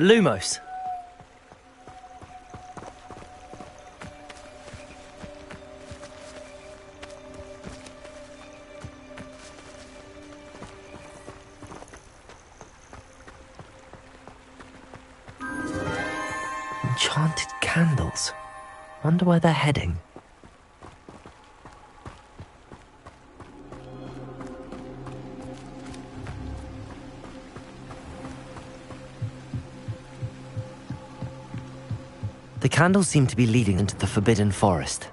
Lumos. Enchanted candles. Wonder where they're heading. The candles seem to be leading into the Forbidden Forest.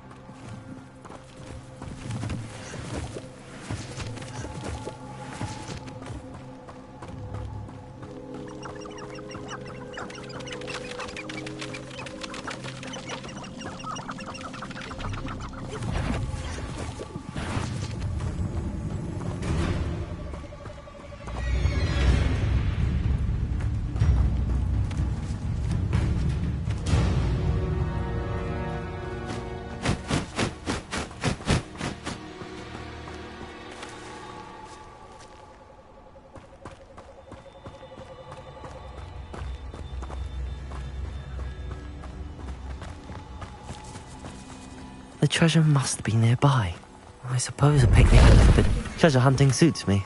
The treasure must be nearby. I suppose a picnic and a forbidden treasure hunting suits me.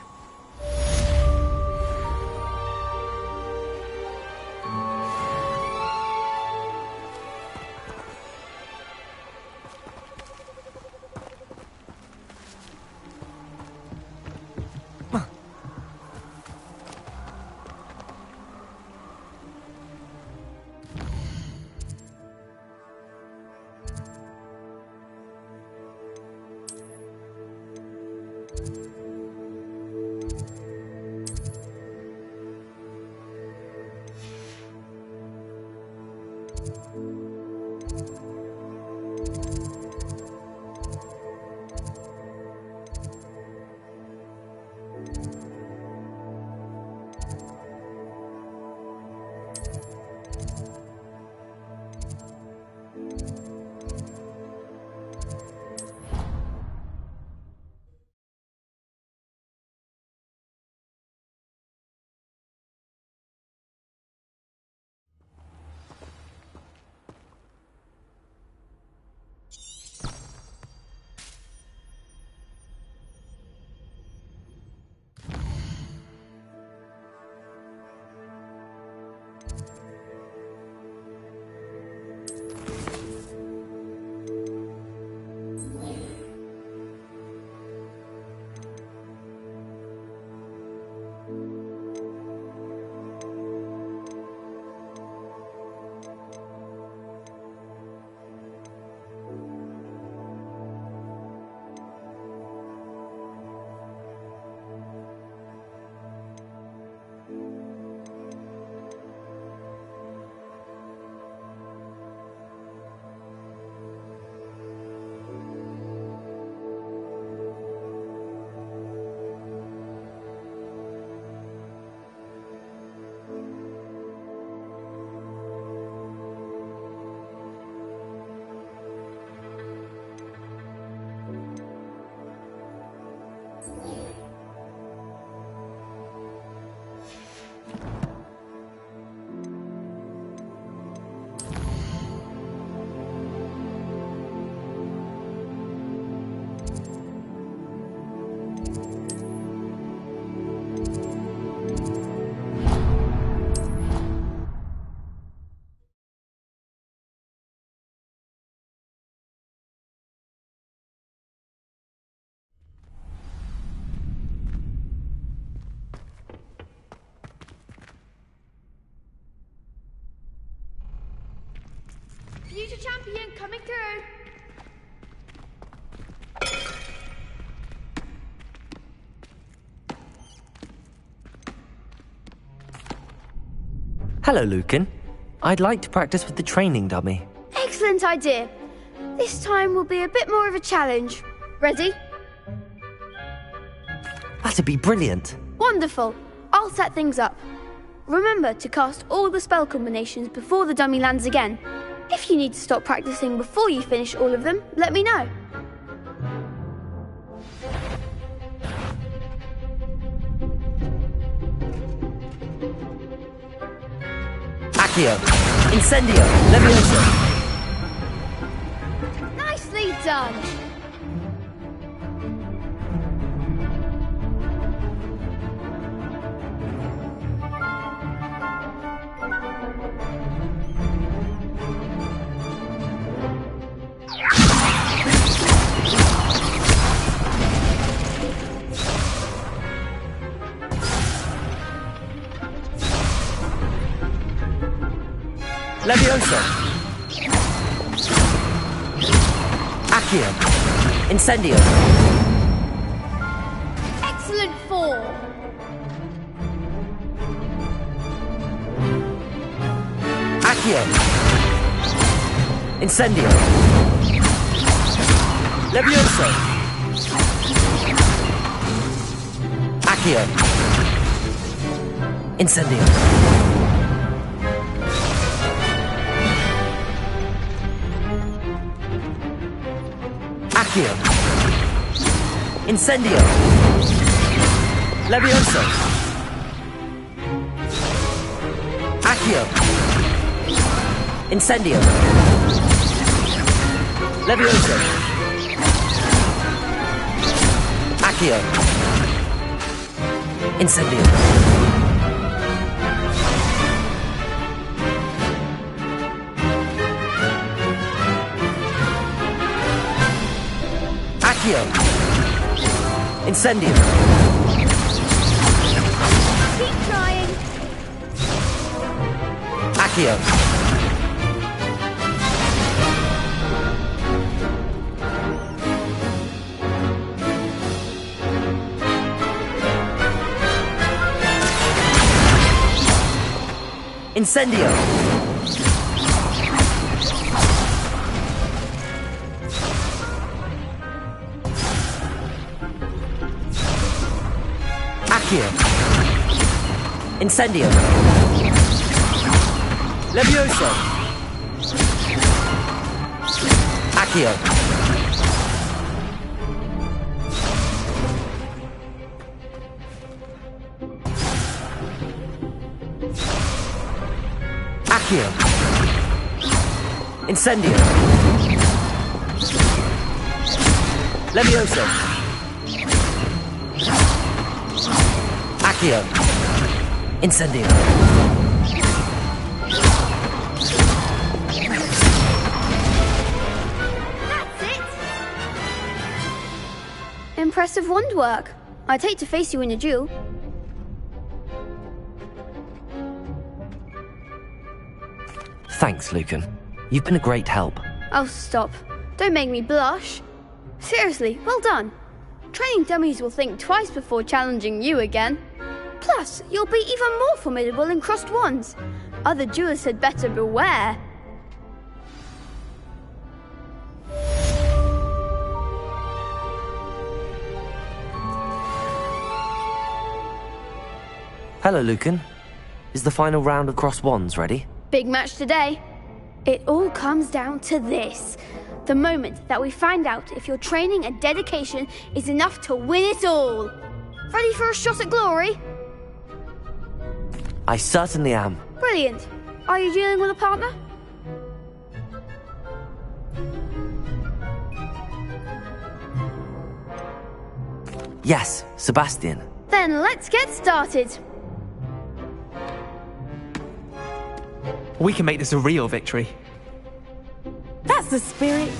Future champion coming through. Hello, Lucan. I'd like to practice with the training dummy. Excellent idea. This time will be a bit more of a challenge. Ready? That'd be brilliant. Wonderful. I'll set things up. Remember to cast all the spell combinations before the dummy lands again. If you need to stop practicing before you finish all of them, let me know. Accio. Incendio. Levioso. Nicely done. Levioso. Accio. Incendio. Excellent form. Accio. Incendio. Levioso. Accio. Incendio. Accio. Incendio. Levioso. Accio. Incendio. Levioso. Accio. Incendio. Accio. Incendio. Keep trying. Accio. Incendio. Accio. Incendio. Levioso. Accio. Accio. Incendio. Levioso. Accio. Incendio. That's it. Impressive wand work. I'd hate to face you in a duel. Thanks, Lucan. You've been a great help. Oh, stop. Don't make me blush. Seriously, well done. Training dummies will think twice before challenging you again. Plus, you'll be even more formidable in crossed wands. Other duelists had better beware. Hello, Lucan. Is the final round of crossed wands ready? Big match today. It all comes down to this. The moment that we find out if your training and dedication is enough to win it all. Ready for a shot at glory? I certainly am. Brilliant. Are you dealing with a partner? Yes, Sebastian. Then let's get started. We can make this a real victory. That's the spirit.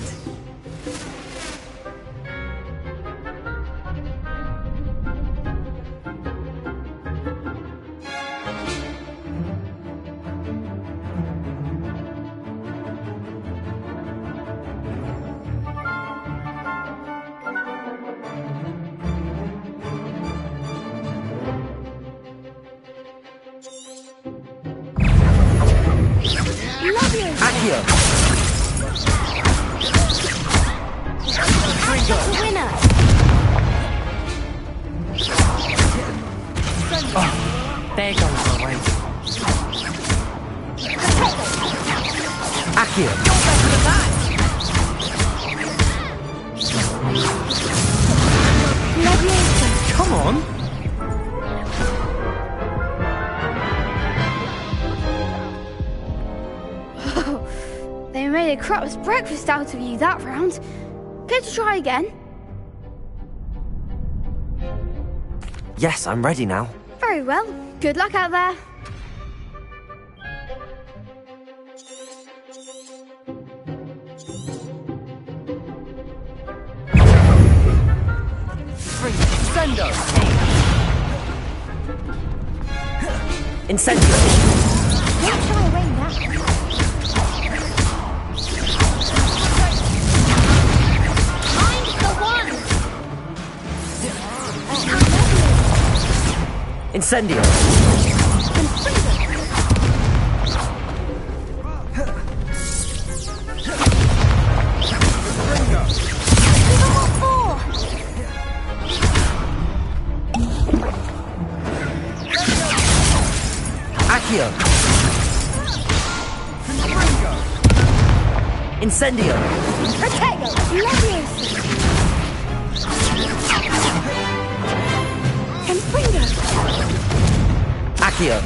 Love you. Accio. Winner. There goes my way. Accio. Love you. Come on. a crap's breakfast out of you that round. Care to try again? Yes, I'm ready now. Very well. Good luck out there. Sendo! Incendio! Don't shy away now. Mind the one! Incendio! Accio! Incendio! Protego! Leviosa! Confringo! Accio!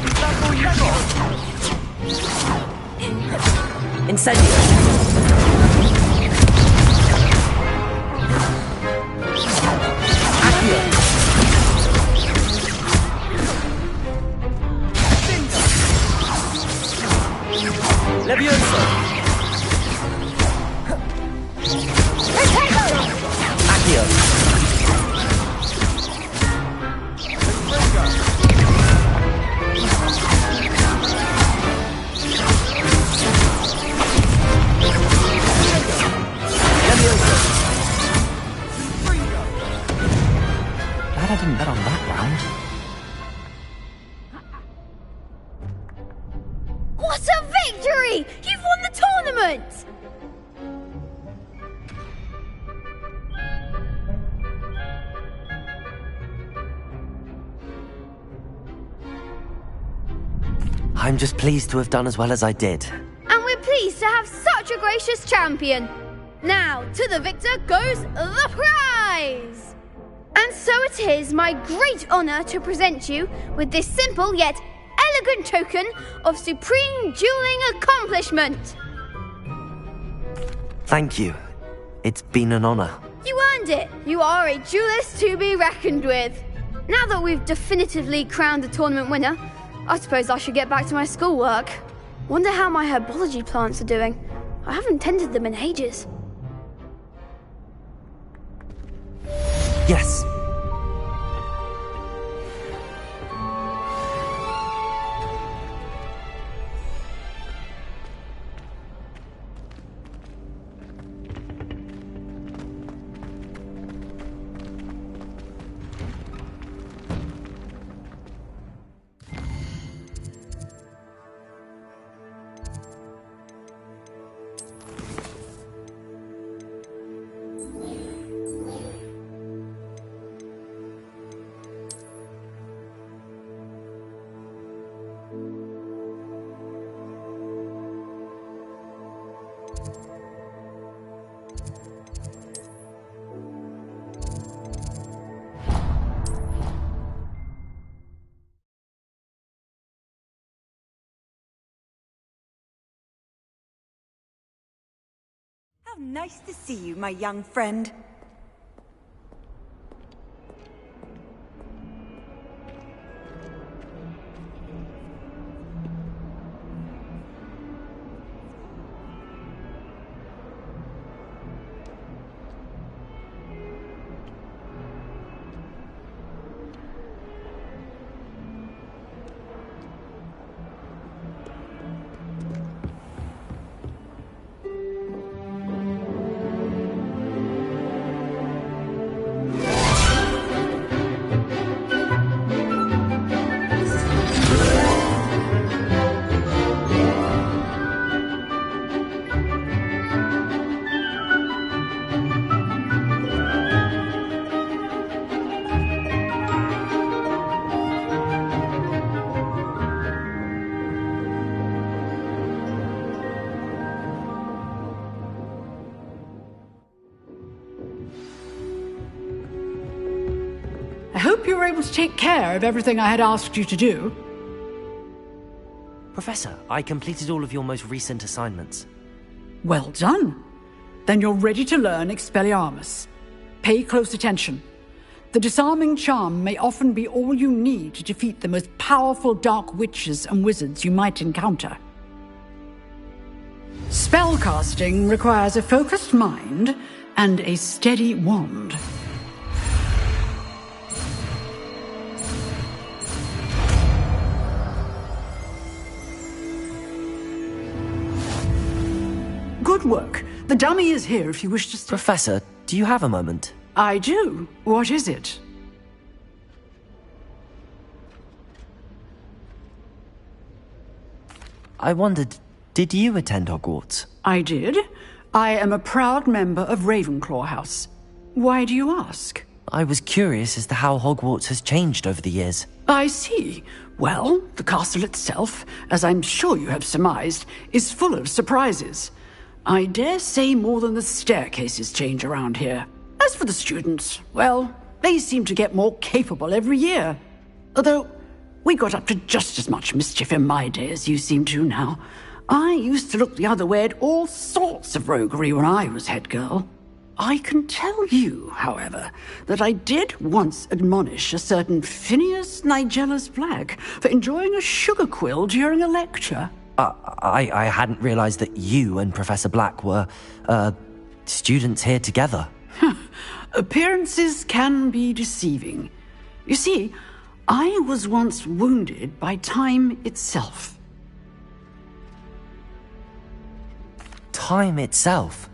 Incendio! Accio! Leviosa! Accio! Glad I didn't bet on that round. What a victory! You've won the tournament! I'm just pleased to have done as well as I did. And we're pleased to have such a gracious champion. Now, to the victor goes the prize! And so it is my great honour to present you with this simple yet elegant token of supreme dueling accomplishment. Thank you. It's been an honour. You earned it. You are a duelist to be reckoned with. Now that we've definitively crowned the tournament winner, I suppose I should get back to my schoolwork. Wonder how my herbology plants are doing. I haven't tended them in ages. Yes. How nice to see you, my young friend. I hope you were able to take care of everything I had asked you to do. Professor, I completed all of your most recent assignments. Well done. Then you're ready to learn Expelliarmus. Pay close attention. The disarming charm may often be all you need to defeat the most powerful dark witches and wizards you might encounter. Spellcasting requires a focused mind and a steady wand. Good work. The dummy is here if you wish to... Professor, do you have a moment? I do. What is it? I wondered, did you attend Hogwarts? I did. I am a proud member of Ravenclaw House. Why do you ask? I was curious as to how Hogwarts has changed over the years. I see. Well, the castle itself, as I'm sure you have surmised, is full of surprises. I dare say more than the staircases change around here. As for the students, well, they seem to get more capable every year. Although, we got up to just as much mischief in my day as you seem to now. I used to look the other way at all sorts of roguery when I was head girl. I can tell you, however, that I did once admonish a certain Phineas Nigellus Black for enjoying a sugar quill during a lecture. I hadn't realized that you and Professor Black were, students here together. Appearances can be deceiving. You see, I was once wounded by time itself. Time itself?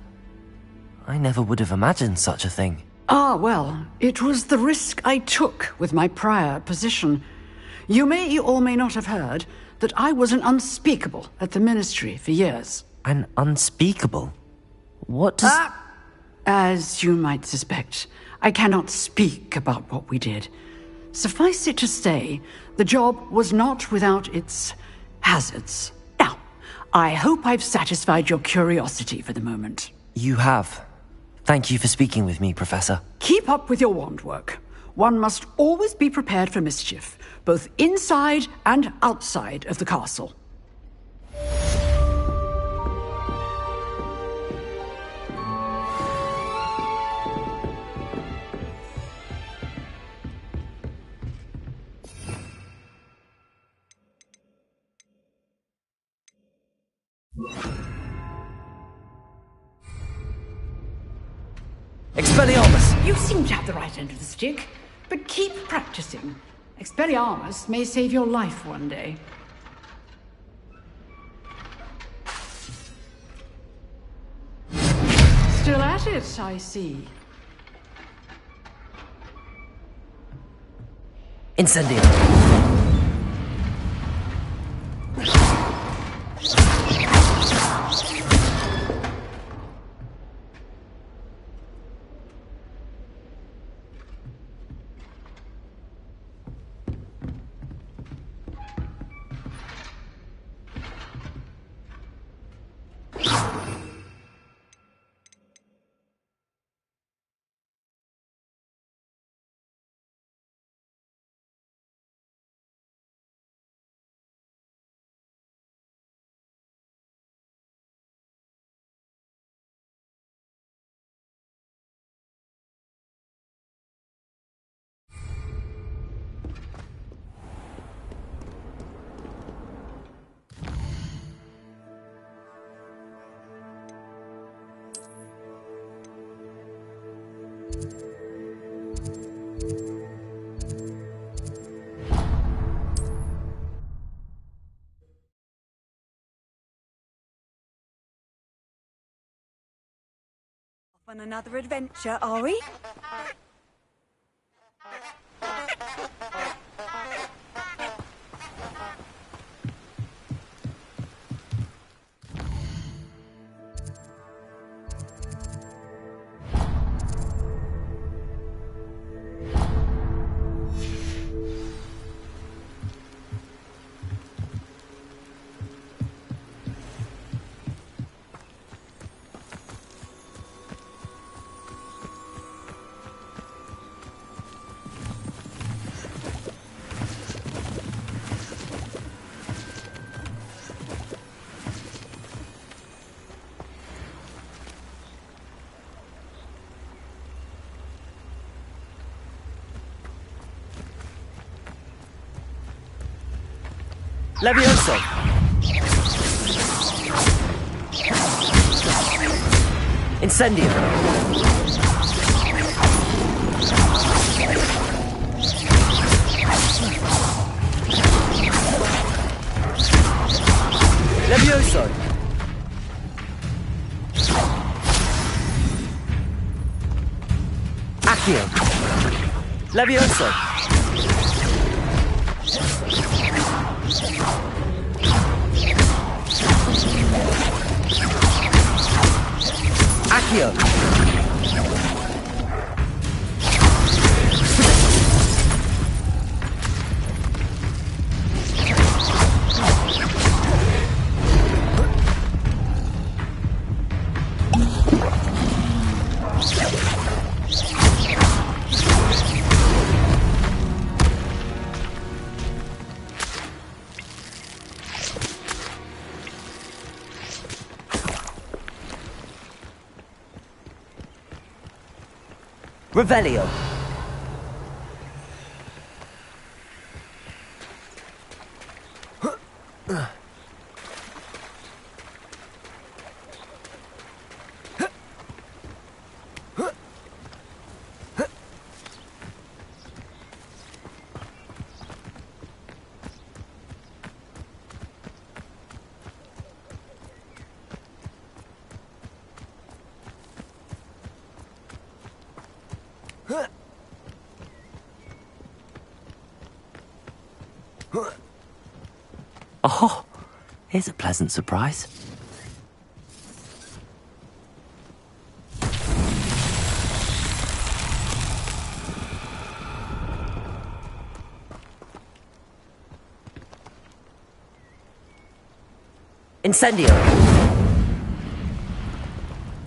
I never would have imagined such a thing. Ah, well, it was the risk I took with my prior position. You may or may not have heard that I was an unspeakable at the Ministry for years. An unspeakable? What does... As you might suspect, I cannot speak about what we did. Suffice it to say, the job was not without its hazards. Now, I hope I've satisfied your curiosity for the moment. You have. Thank you for speaking with me, Professor. Keep up with your wand work. One must always be prepared for mischief, both inside and outside of the castle. Expelliarmus! You seem to have the right end of the stick, but keep practicing. Expelliarmus may save your life one day. Still at it, I see. Incendio! On another adventure, are we? Levioso! Incendio! Levioso! Accio! Levioso! Accio! Revelio. Oh, here's a pleasant surprise. Incendio!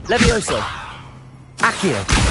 Levioso! Accio!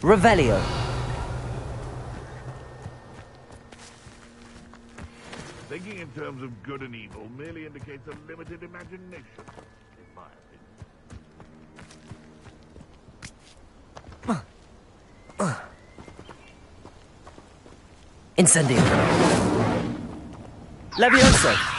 Revelio. Thinking in terms of good and evil merely indicates a limited imagination, in my opinion. Incendio. Levioso.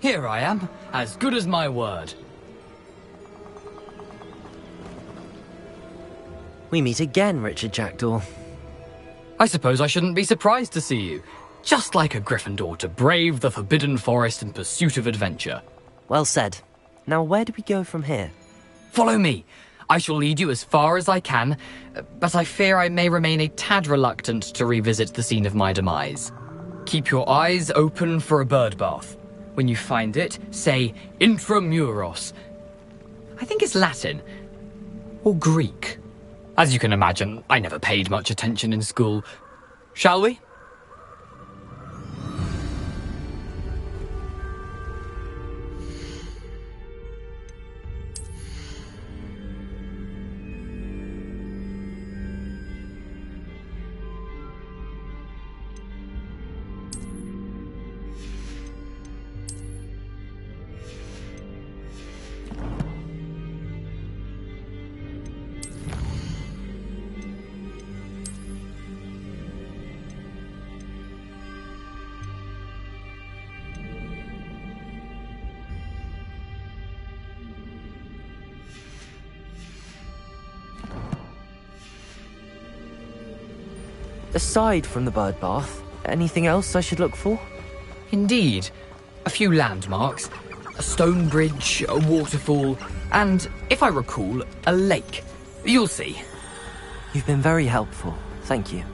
Here I am, as good as my word. We meet again, Richard Jackdaw. I suppose I shouldn't be surprised to see you. Just like a Gryffindor to brave the Forbidden Forest in pursuit of adventure. Well said. Now where do we go from here? Follow me. I shall lead you as far as I can, but I fear I may remain a tad reluctant to revisit the scene of my demise. Keep your eyes open for a bird bath. When you find it, say intramuros. I think it's Latin. Or Greek. As you can imagine, I never paid much attention in school. Shall we? Aside from the bird bath, anything else I should look for? Indeed. A few landmarks, a stone bridge, a waterfall, and, if I recall, a lake. You'll see. You've been very helpful. Thank you.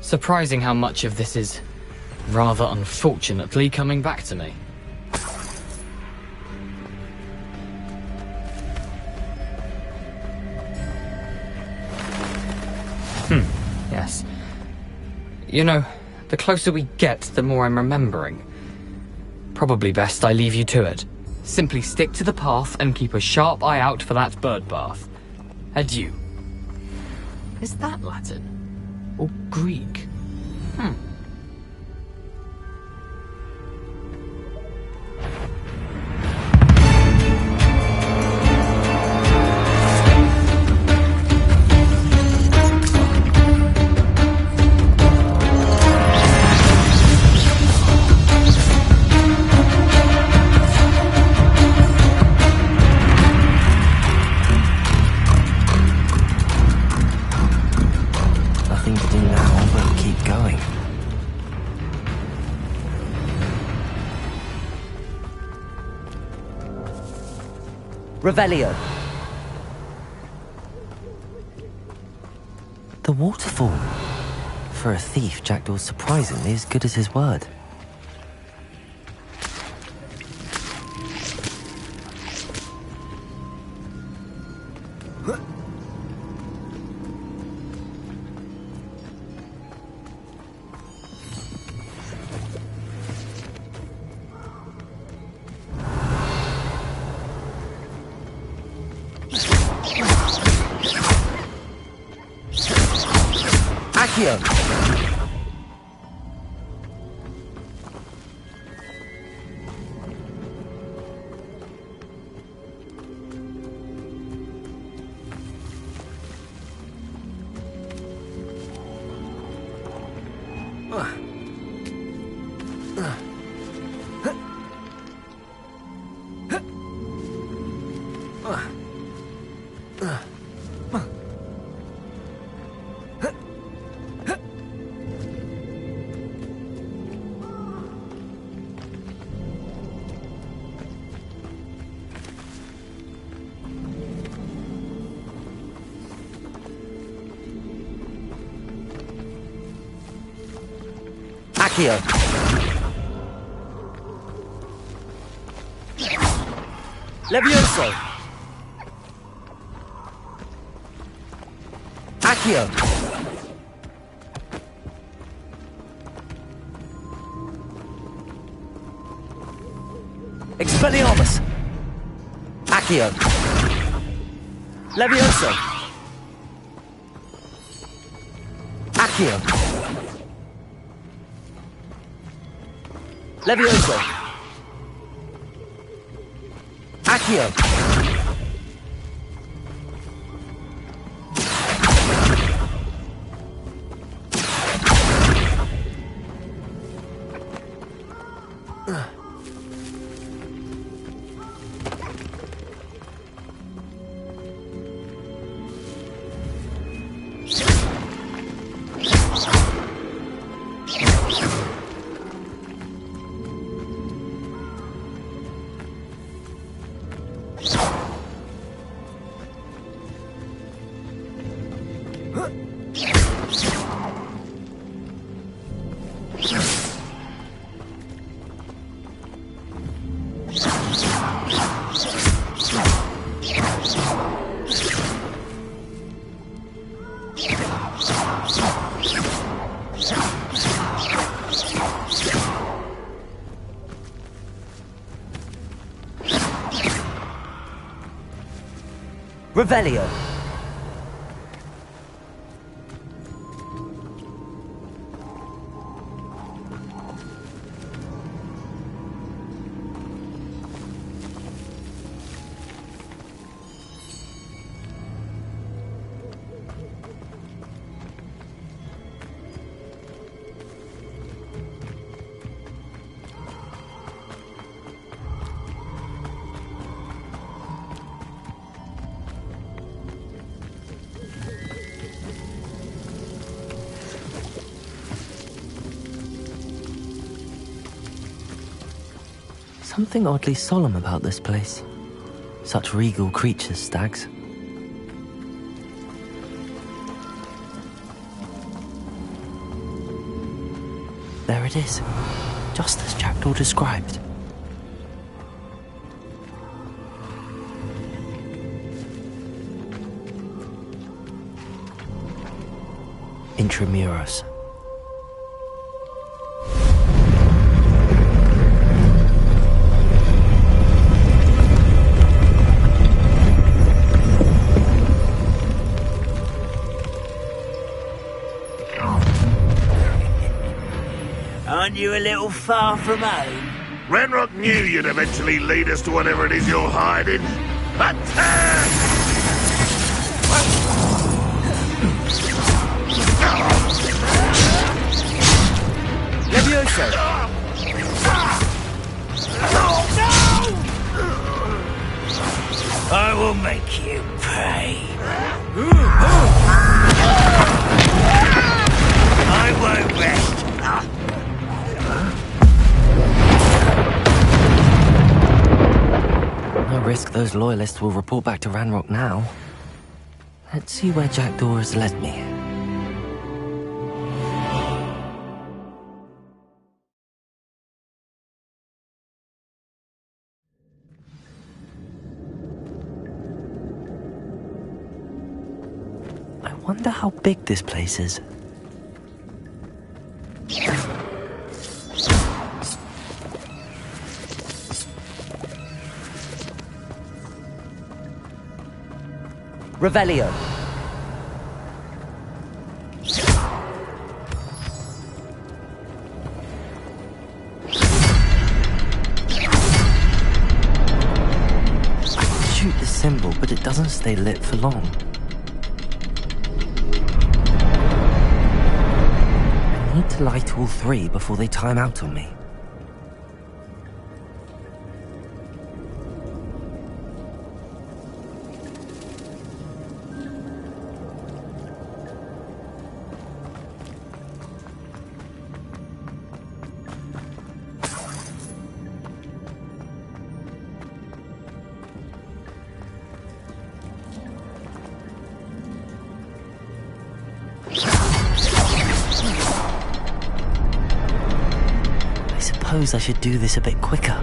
Surprising how much of this is, rather unfortunately, coming back to me. Yes. You know, the closer we get, the more I'm remembering. Probably best I leave you to it. Simply stick to the path and keep a sharp eye out for that bird bath. Adieu. Is that Latin? Or Greek? Nothing to do now but keep going. Revelio. The waterfall. For a thief, Jackdaw's surprisingly as good as his word. Accio! Accio! Levioso! Accio! Expelliarmus! Accio! Levioso! Accio! Levioso! Accio! Revelio. something oddly solemn about this place. Such regal creatures, stags. There it is, just as Jackdaw described. Intramuros. Aren't you a little far from home? Ranrock knew you'd eventually lead us to whatever it is you're hiding. Attack! Levioso! I will make you pay. I won't rest. No risk those loyalists will report back to Ranrock now. Let's see where Jackdaw has led me. I wonder how big this place is. Revelio. I can shoot the symbol, but it doesn't stay lit for long. I need to light all three before they time out on me. I suppose I should do this a bit quicker.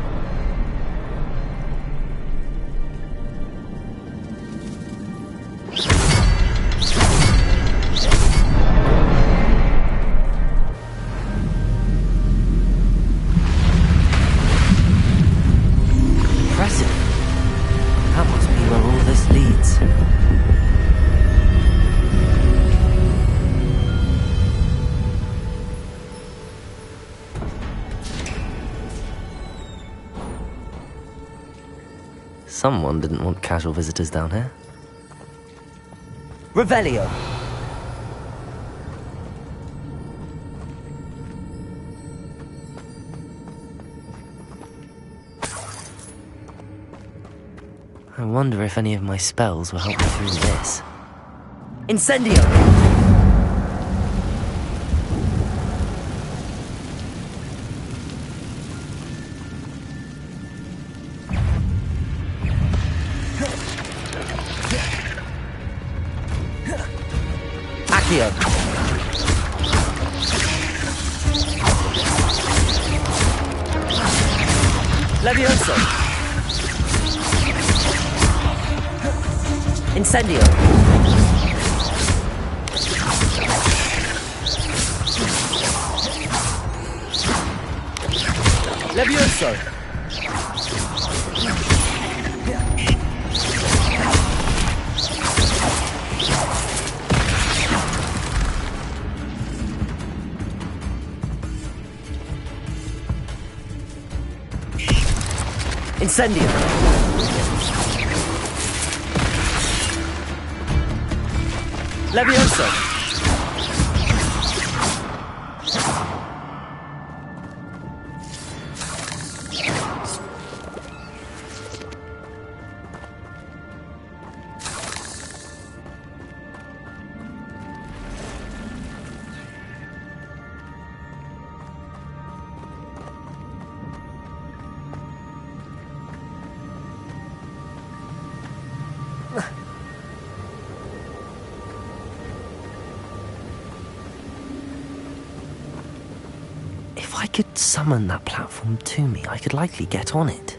Impressive. That must be where all this leads. Someone didn't want casual visitors down here. Revelio. I wonder if any of my spells will help me through this. Incendio. Accio. Levioso. Incendio. Levioso. Incendio. Levioso. I could summon that platform to me, I could likely get on it.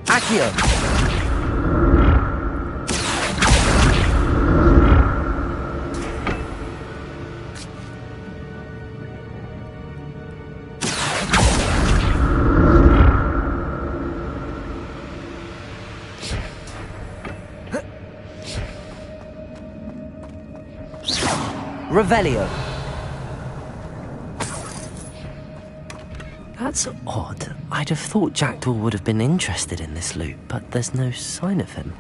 Accio! Revelio. That's odd. I'd have thought Jackdaw would have been interested in this loot, but there's no sign of him.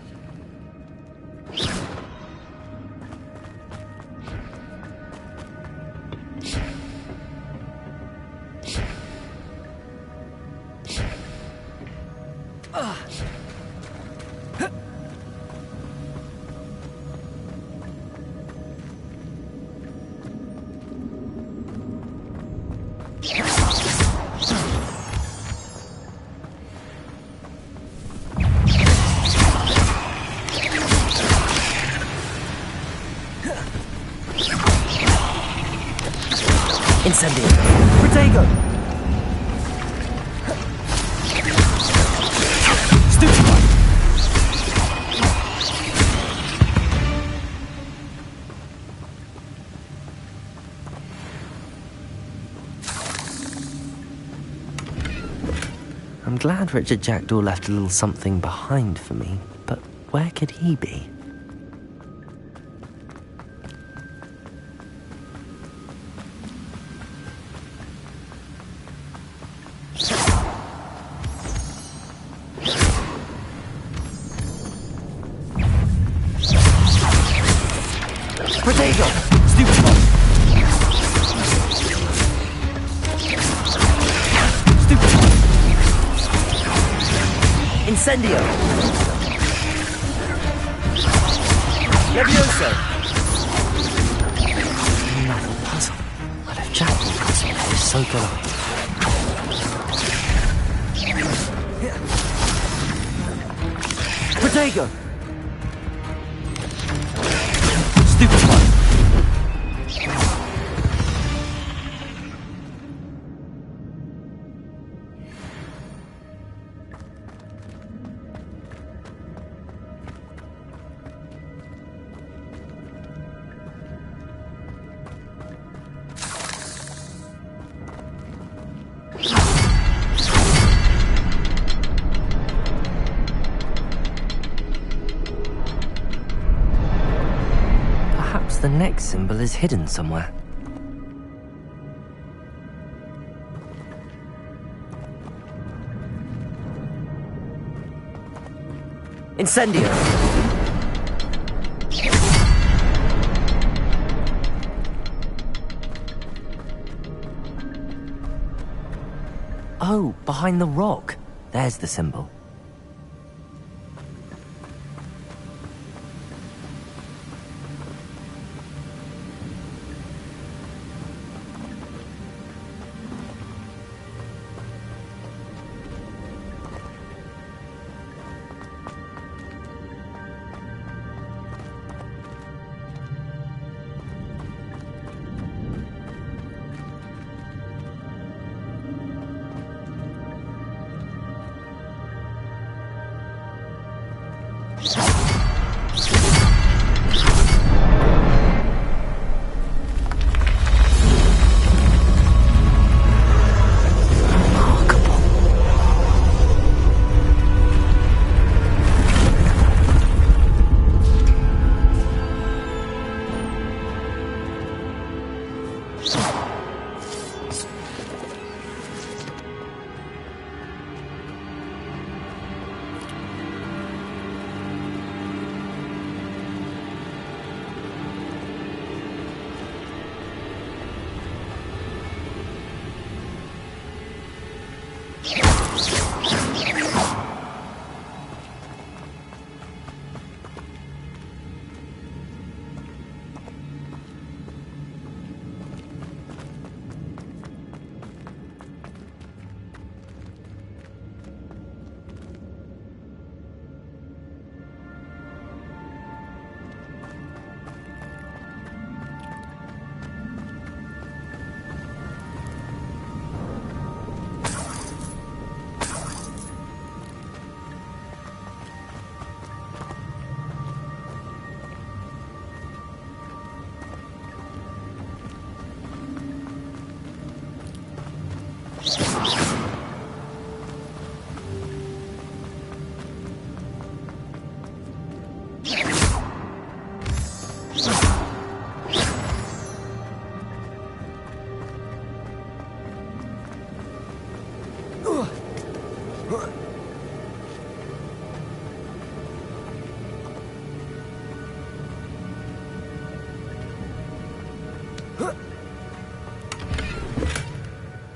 Incendio! Protego! Stupefy! I'm glad Richard Jackdaw left a little something behind for me, but where could he be? Protego! Stupefy! Stupefy! Incendio! Levioso! Another puzzle. But if Jackdaw got something, he's so good. Protego! Stupefy! Perhaps the next symbol is hidden somewhere. Incendio! Oh, behind the rock. There's the symbol.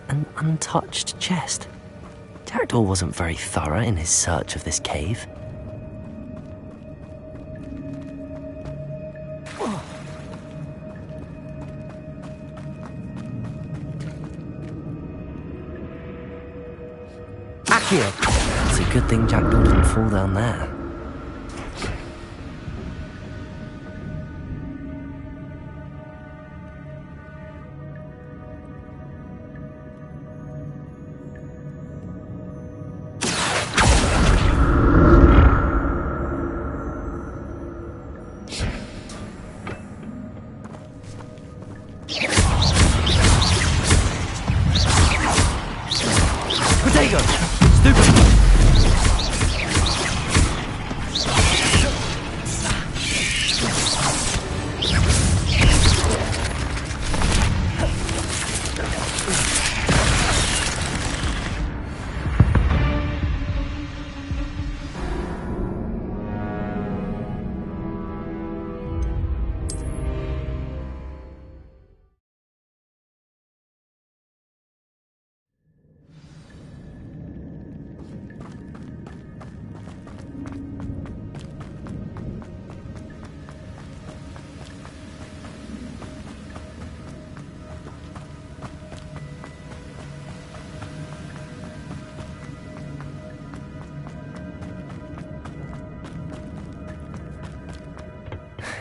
An untouched chest. Jackdaw wasn't very thorough in his search of this cave. Accio! It's a good thing Jackdaw didn't fall down there.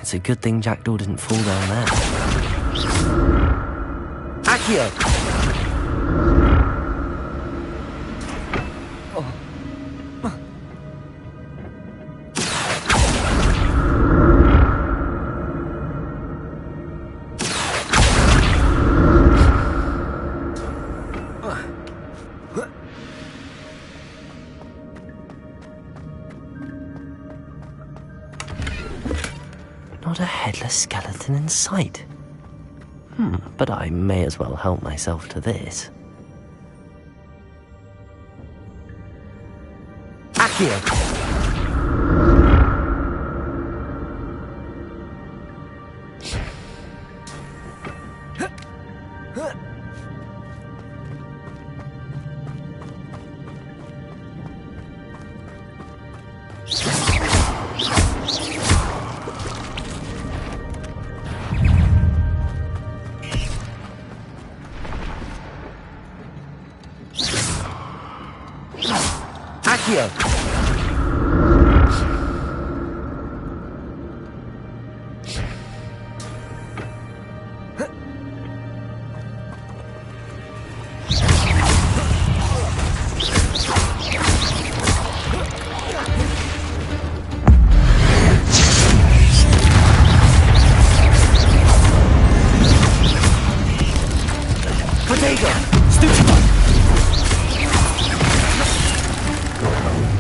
It's a good thing Jackdaw didn't fall down there. Accio! Not a headless skeleton in sight. But I may as well help myself to this. Accio!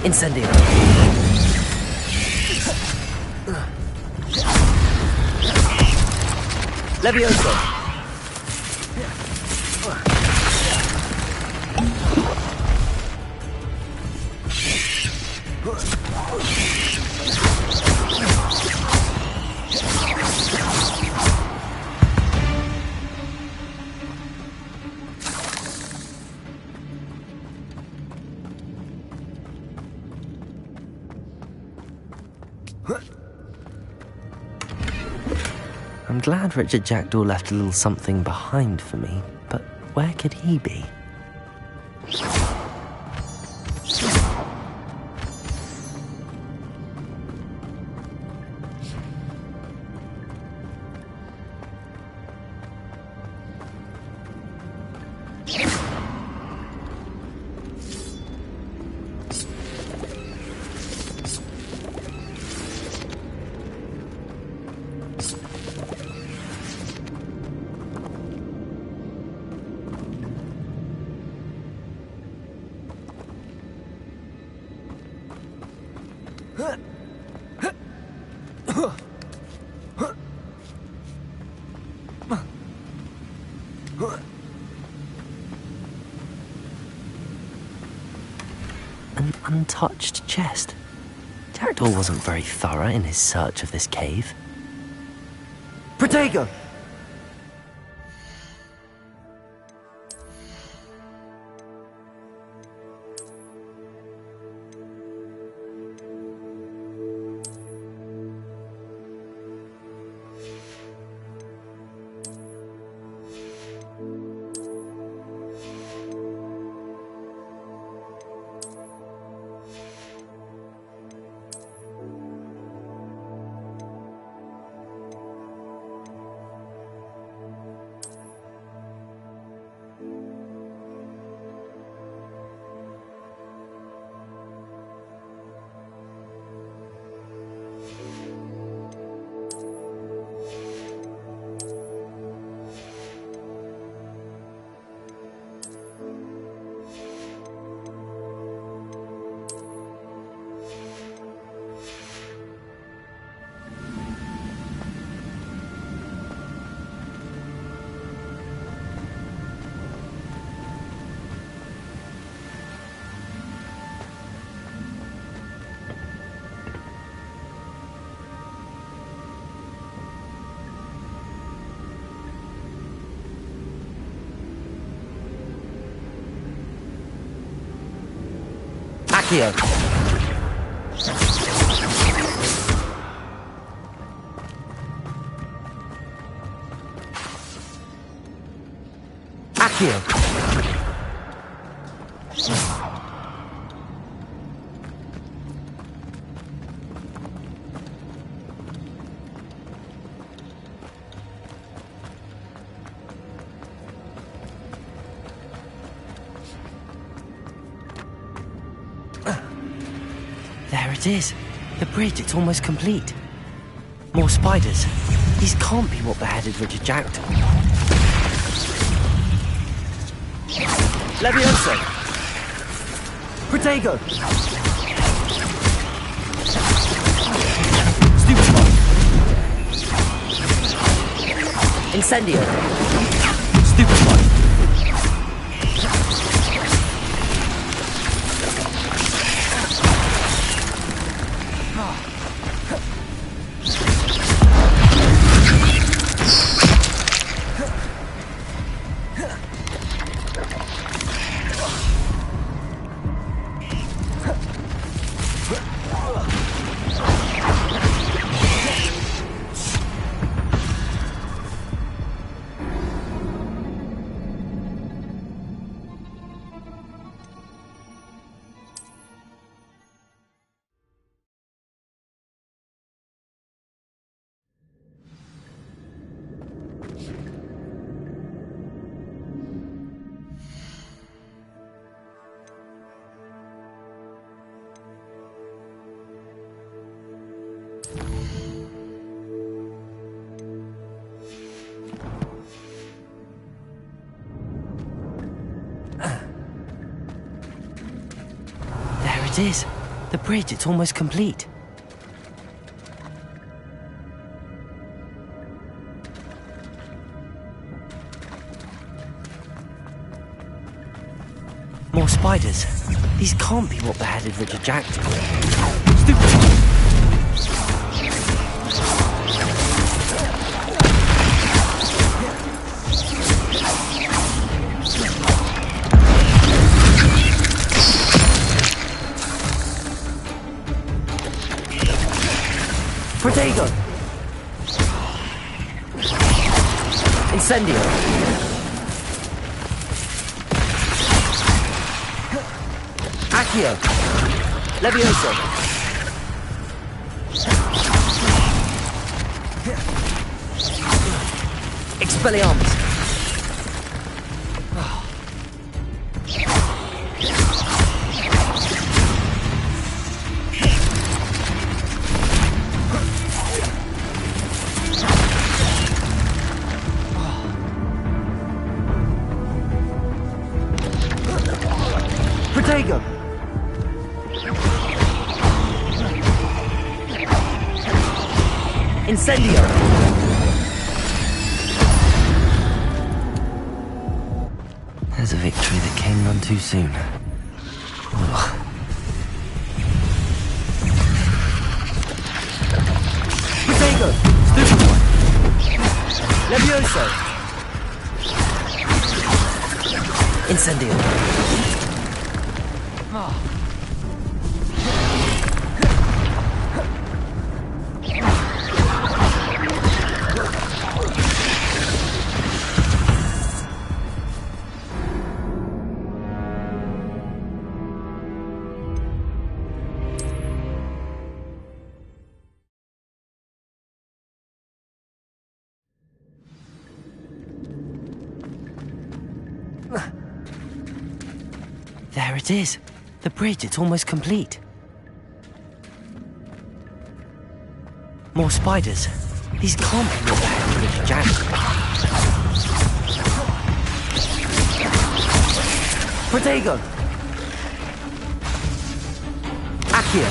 Incendio. Levioso. I'm glad Richard Jackdaw left a little something behind for me, but where could he be? An untouched chest. Jackdaw wasn't very thorough in his search of this cave. Protego! Accio. Accio. There it is. The bridge, it's almost complete. More spiders. These can't be what beheaded Richard Jacked. Levioso! Protego! Stupefy! Incendio! Stupefy! It is. The bridge, it's almost complete. More spiders. These can't be what beheaded Richard Jacked. Stupid. Protego! Incendio! Accio! Levioso! Expelliarmus! Protego! Incendio! There's a victory that came none too soon. Protego! Stupefy! Levioso! Incendio! There it is. The bridge, it's almost complete. More spiders. These can't be what beheaded Richard Jacked. Protego! Accio!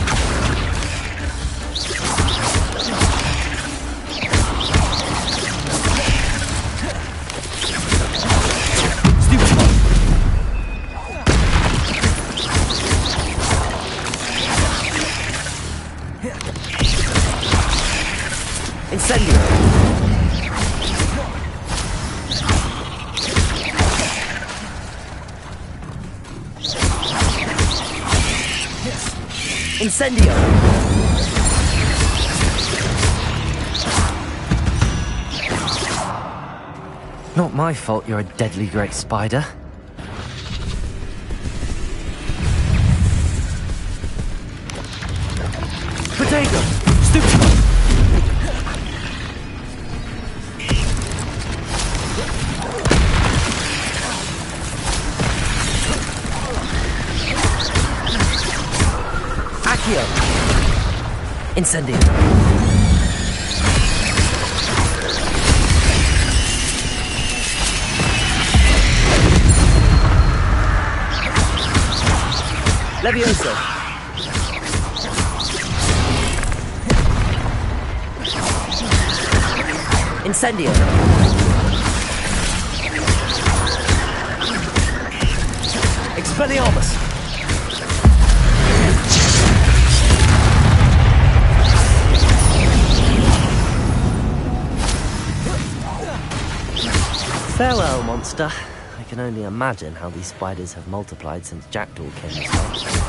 Incendio! Incendio! Not my fault you're a deadly great spider. Potato! Stupid! Accio! Incendio! Levioso! Incendio! Expelliarmus! Farewell, monster. I can only imagine how these spiders have multiplied since Jackdaw came this way.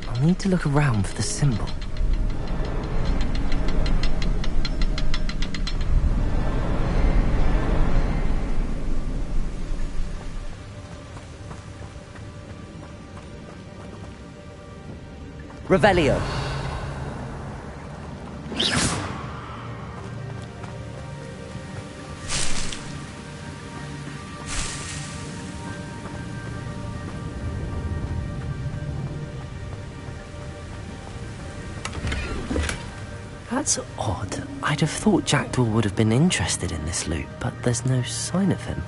I'll need to look around for the symbol. Revelio. That's odd. I'd have thought Jackdaw would have been interested in this loot, but there's no sign of him.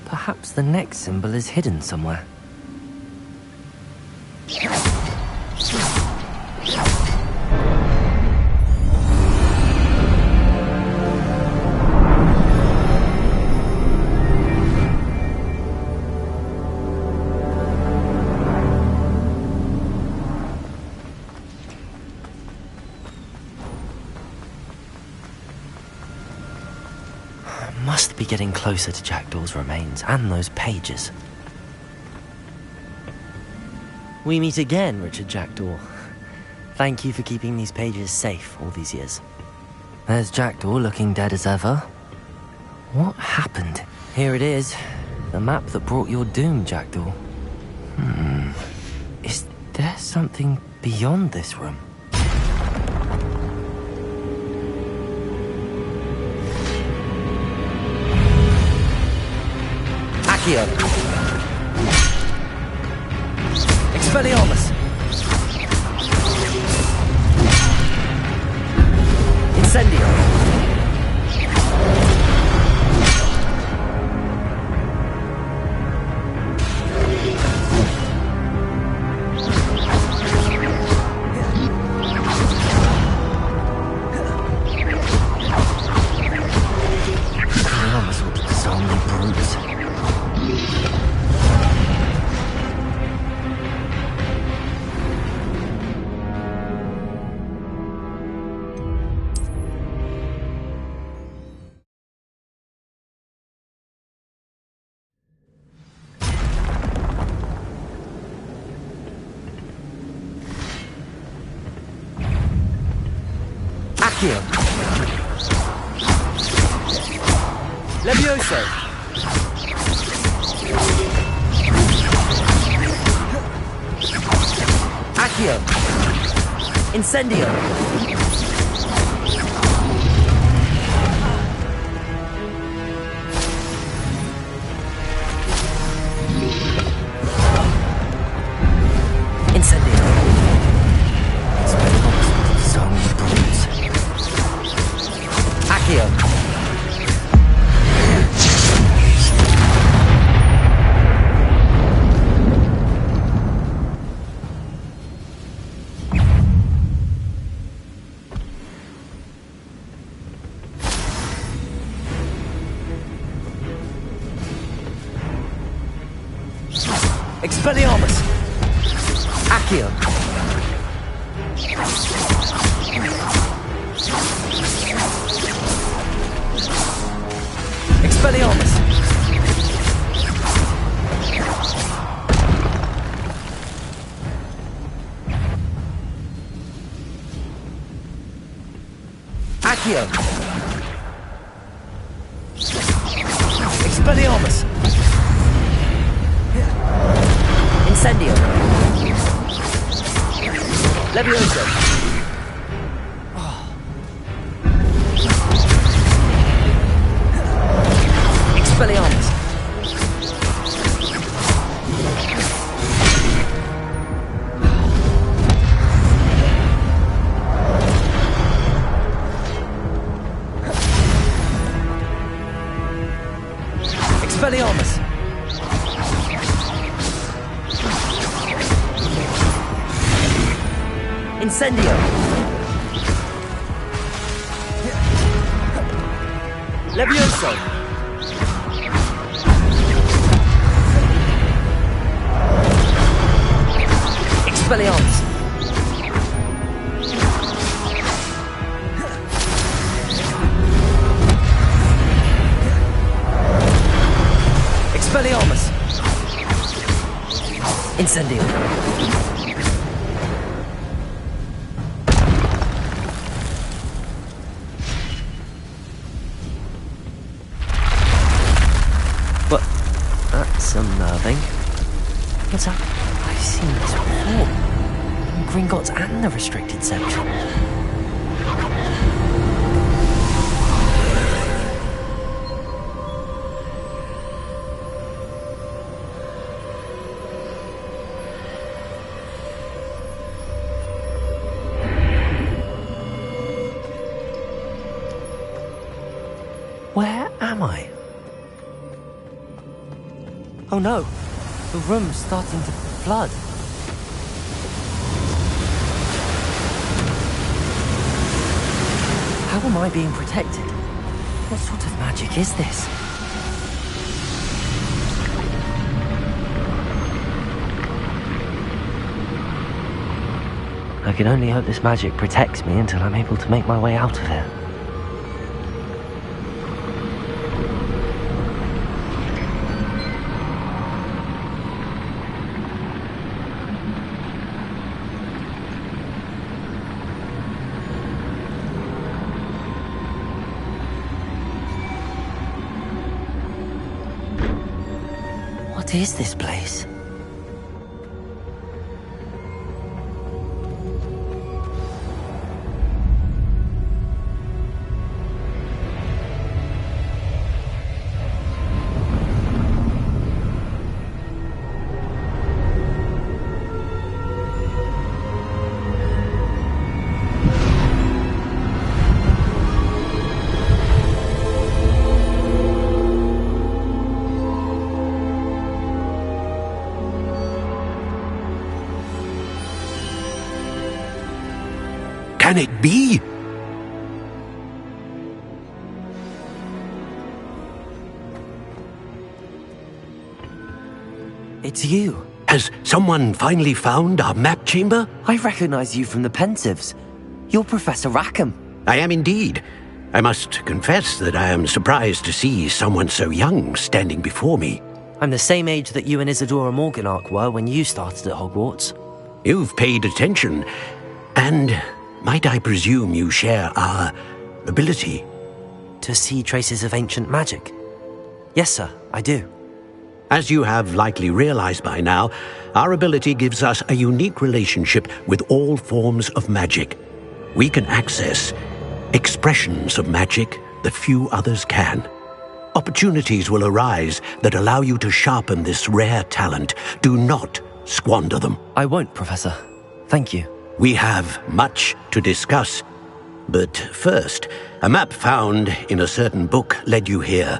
Perhaps the next symbol is hidden somewhere. Must be getting closer to Jackdaw's remains and those pages. We meet again, Richard Jackdaw. Thank you for keeping these pages safe all these years. There's Jackdaw looking dead as ever. What happened? Here it is. The map that brought your doom, Jackdaw. Is there something beyond this room? Accio! Expelliarmus! Incendio! Expelliarmus will disarm the brutes. Accio! Levioso! Accio! Incendio! Expelliarmus! Accio! Expelliarmus! Accio! Expelliarmus! Incendio! Levioso! Expelliarmus! Expelliarmus! Incendio! Levioso! Expelliarmus! Expelliarmus! Incendio! What? That's unnerving. What's that? I've seen this before. In Gringotts and the restricted section. Where am I? Oh no, the room's starting to flood. How am I being protected? What sort of magic is this? I can only hope this magic protects me until I'm able to make my way out of here. What is this place? Can it be? It's you. Has someone finally found our map chamber? I recognize you from the Pensives. You're Professor Rackham. I am indeed. I must confess that I am surprised to see someone so young standing before me. I'm the same age that you and Isadora Morganach were when you started at Hogwarts. You've paid attention, and might I presume you share our ability? To see traces of ancient magic? Yes, sir, I do. As you have likely realized by now, our ability gives us a unique relationship with all forms of magic. We can access expressions of magic that few others can. Opportunities will arise that allow you to sharpen this rare talent. Do not squander them. I won't, Professor. Thank you. We have much to discuss. But first, a map found in a certain book led you here.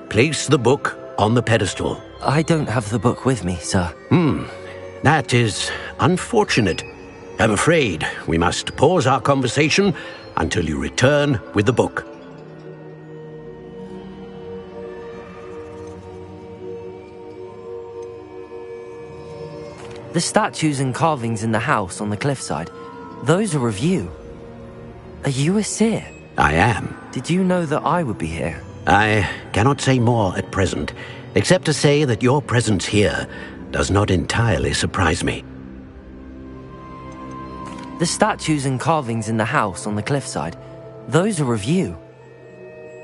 Place the book on the pedestal. I don't have the book with me, sir. That is unfortunate. I'm afraid we must pause our conversation until you return with the book. The statues and carvings in the house on the cliffside, those are of you. Are you a seer? I am. Did you know that I would be here? I cannot say more at present, except to say that your presence here does not entirely surprise me. The statues and carvings in the house on the cliffside, those are of you.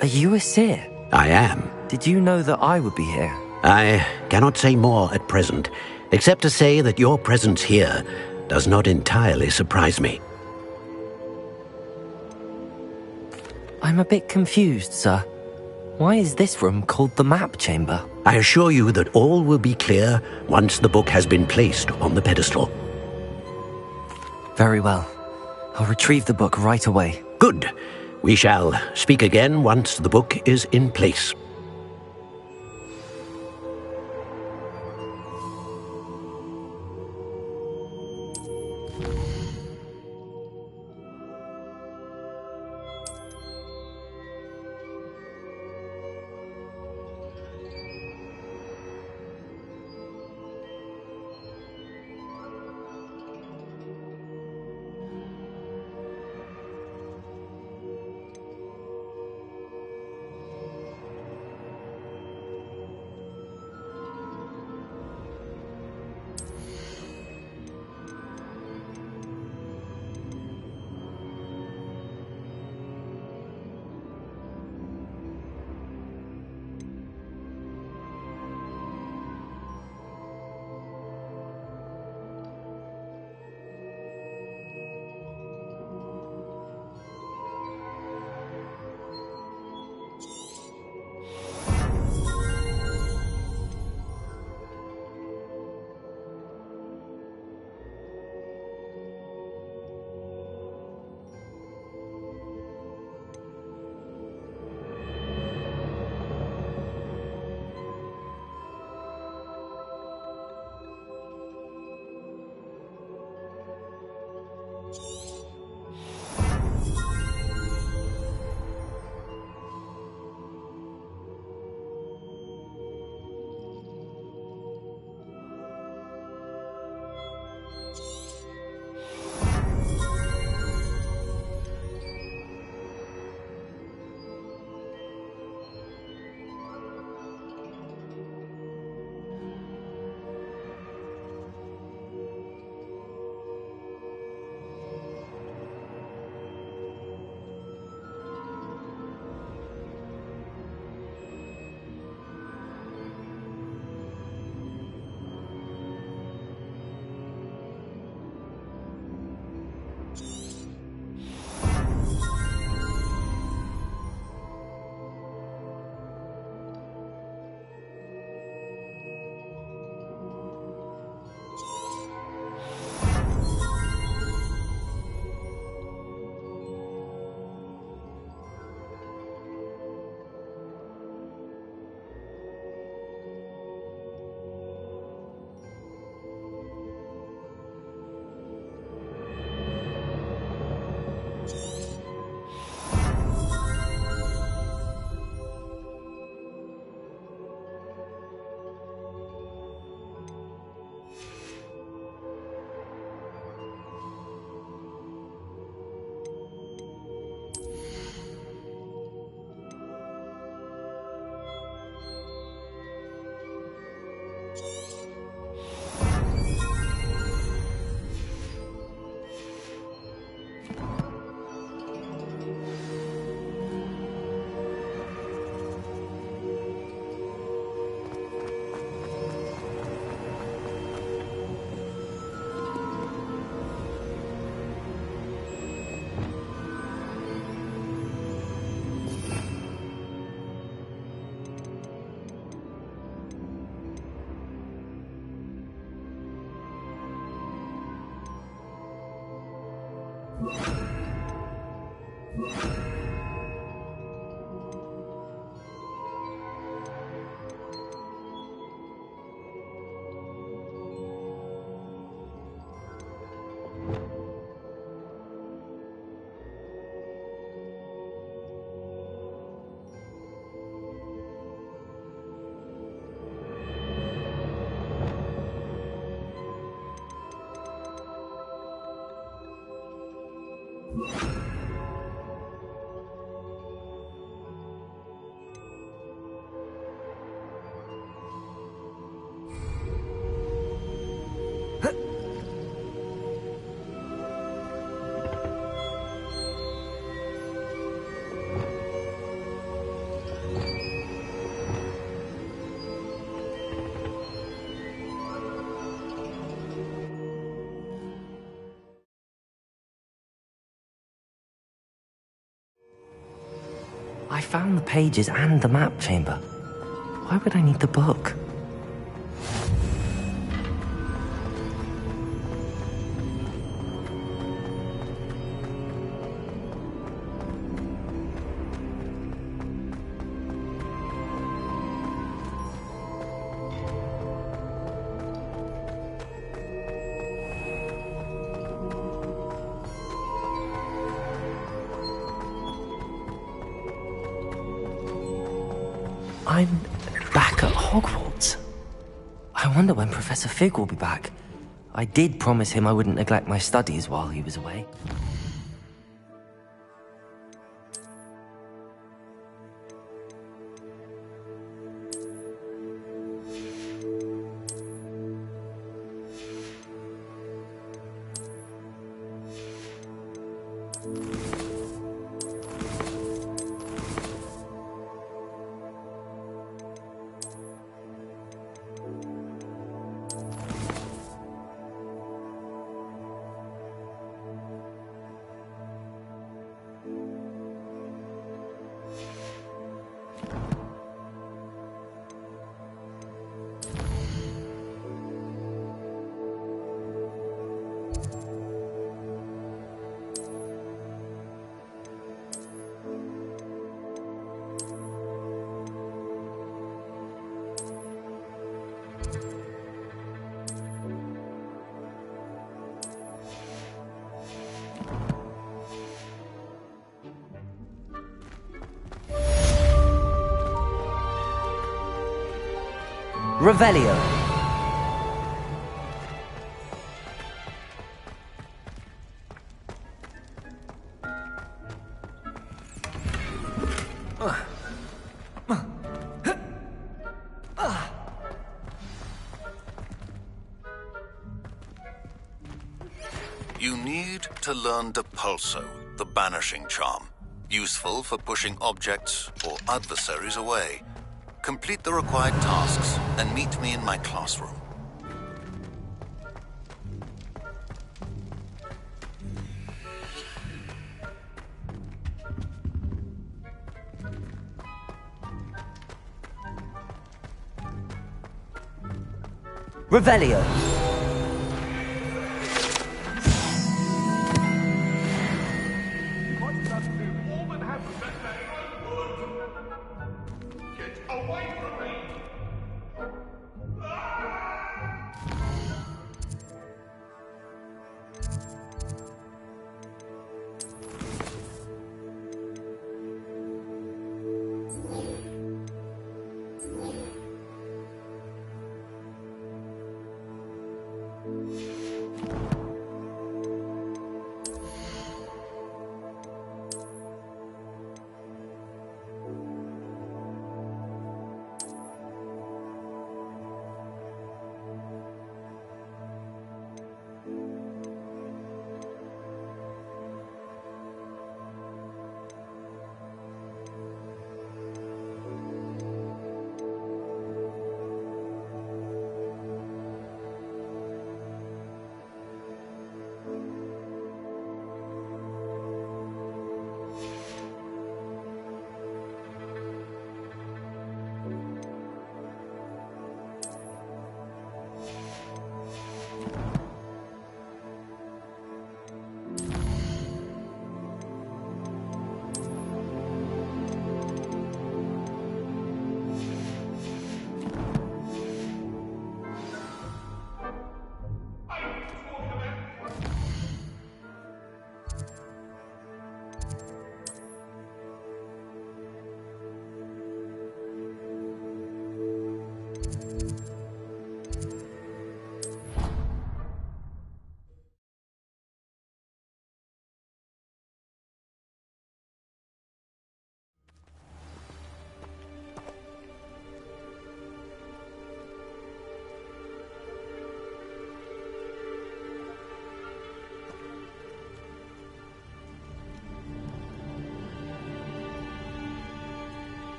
Are you a seer? I am. Did you know that I would be here? I cannot say more at present, except to say that your presence here does not entirely surprise me. I'm a bit confused, sir. Why is this room called the map chamber? I assure you that all will be clear once the book has been placed on the pedestal. Very well. I'll retrieve the book right away. Good. We shall speak again once the book is in place. I found the pages and the map chamber. Why would I need the book? I'm back at Hogwarts. I wonder when Professor Fig will be back. I did promise him I wouldn't neglect my studies while he was away. Revelio. You need to learn Depulso, the banishing charm. Useful for pushing objects or adversaries away. Complete the required tasks and meet me in my classroom. Revelio.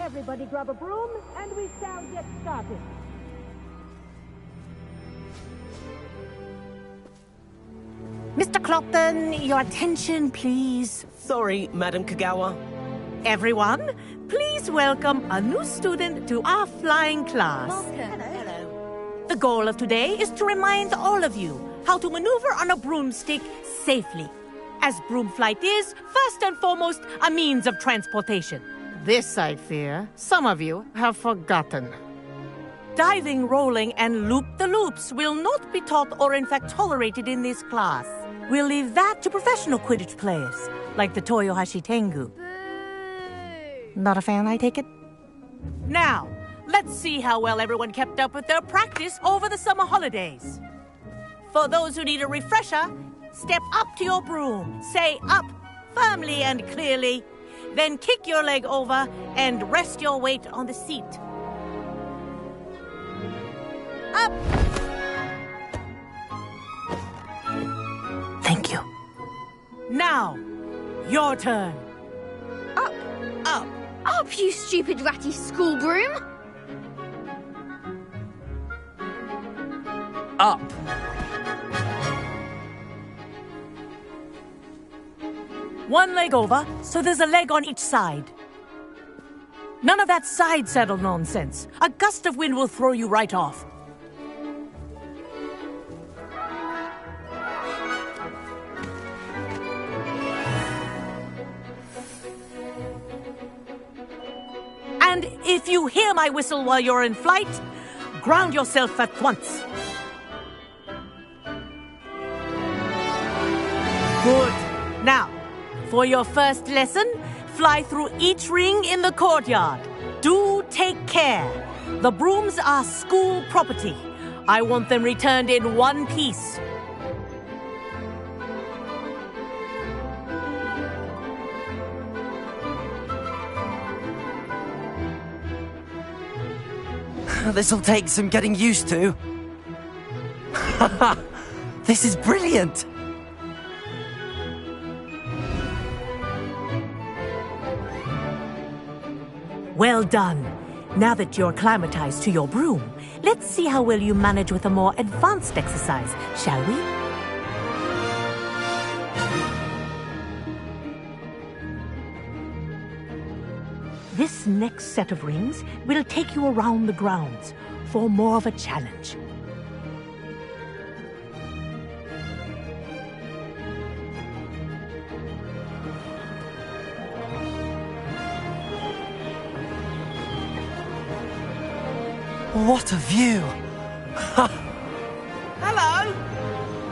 Everybody grab a broom, and we shall get started. Mr. Clopton, your attention, please. Sorry, Madam Kagawa. Everyone, please welcome a new student to our flying class. Welcome. Hello. The goal of today is to remind all of you how to maneuver on a broomstick safely, as broom flight is, first and foremost, a means of transportation. This, I fear, some of you have forgotten. Diving, rolling, and loop-the-loops will not be taught or in fact tolerated in this class. We'll leave that to professional Quidditch players, like the Toyohashi Tengu. Not a fan, I take it? Now, let's see how well everyone kept up with their practice over the summer holidays. For those who need a refresher, step up to your broom, say up firmly and clearly, then kick your leg over and rest your weight on the seat. Up! Thank you. Now, your turn. Up, up, up, you stupid ratty school broom! Up. One leg over, so there's a leg on each side. None of that side saddle nonsense. A gust of wind will throw you right off. And if you hear my whistle while you're in flight, ground yourself at once. Good. Now, for your first lesson, fly through each ring in the courtyard. Do take care. The brooms are school property. I want them returned in one piece. This'll take some getting used to. This is brilliant! Well done. Now that you're acclimatized to your broom, let's see how well you manage with a more advanced exercise, shall we? This next set of rings will take you around the grounds for more of a challenge. What a view! Hello!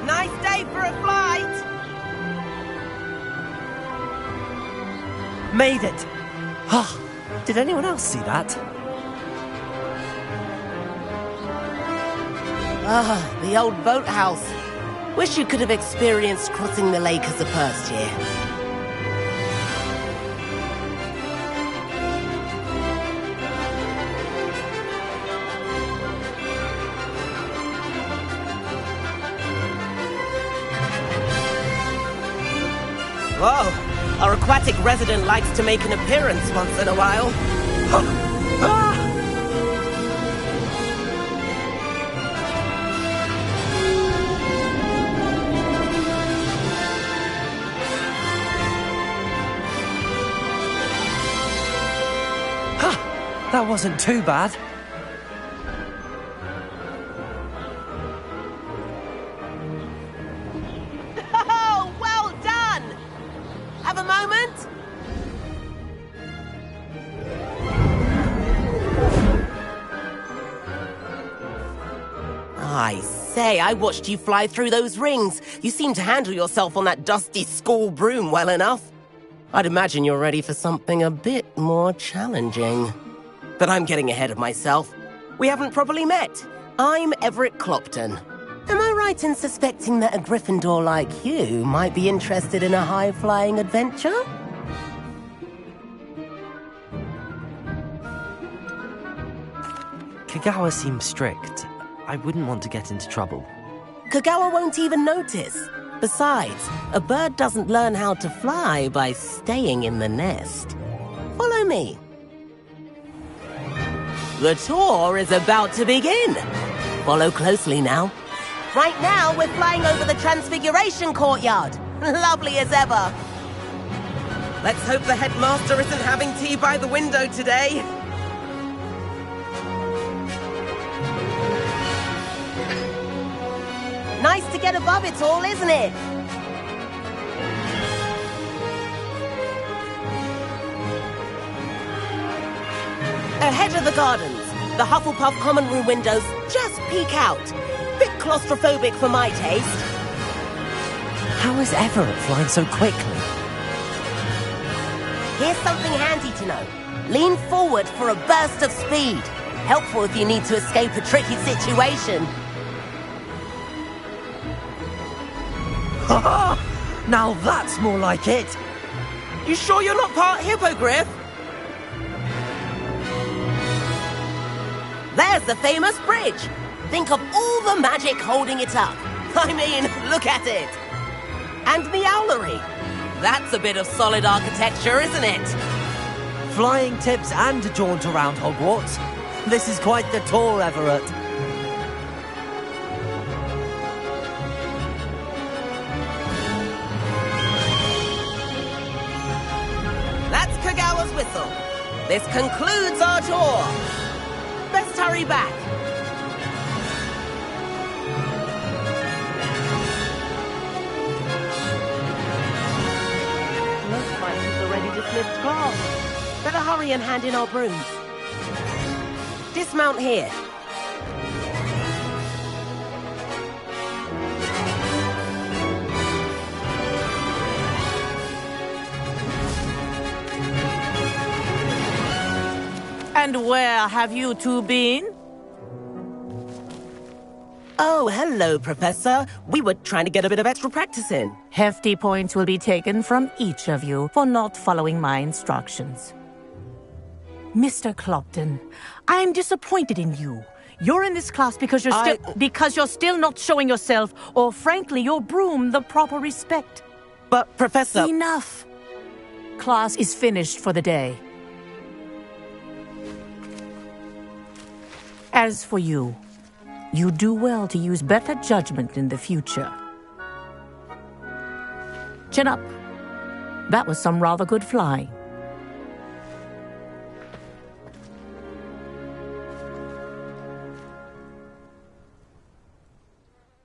Nice day for a flight! Made it! Did anyone else see that? Ah, the old boathouse. Wish you could have experienced crossing the lake as a first year. Whoa! Our aquatic resident likes to make an appearance once in a while. That wasn't too bad. Oh, well done! Have a moment? I say, I watched you fly through those rings. You seem to handle yourself on that dusty school broom well enough. I'd imagine you're ready for something a bit more challenging. But I'm getting ahead of myself. We haven't properly met. I'm Everett Clopton. Am I right in suspecting that a Gryffindor like you might be interested in a high-flying adventure? Kagawa seems strict. I wouldn't want to get into trouble. Kagawa won't even notice. Besides, a bird doesn't learn how to fly by staying in the nest. Follow me. The tour is about to begin. Follow closely now. Right now, we're flying over the Transfiguration Courtyard. Lovely as ever. Let's hope the headmaster isn't having tea by the window today. Nice to get above it all, isn't it? Ahead of the gardens, the Hufflepuff common room windows just peek out. Bit claustrophobic for my taste. How is Everett flying so quickly? Here's something handy to know. Lean forward for a burst of speed. Helpful if you need to escape a tricky situation. Now that's more like it. You sure you're not part Hippogriff? There's the famous bridge. Think of all the magic holding it up. I mean, look at it. And the owlery. That's a bit of solid architecture, isn't it? Flying tips and a jaunt around Hogwarts. This is quite the tour, Everett. That's Kagawa's whistle. This concludes our tour. Best hurry back. Looks like he's already dismissed class. Better hurry and hand in our brooms. Dismount here. And where have you two been? Oh, hello, Professor. We were trying to get a bit of extra practice in. Hefty points will be taken from each of you for not following my instructions. Mr. Clopton, I'm disappointed in you. You're in this class because you're still not showing yourself, or frankly, your broom the proper respect. But, Professor... Enough. Class is finished for the day. As for you, you do well to use better judgment in the future. Chin up. That was some rather good flying.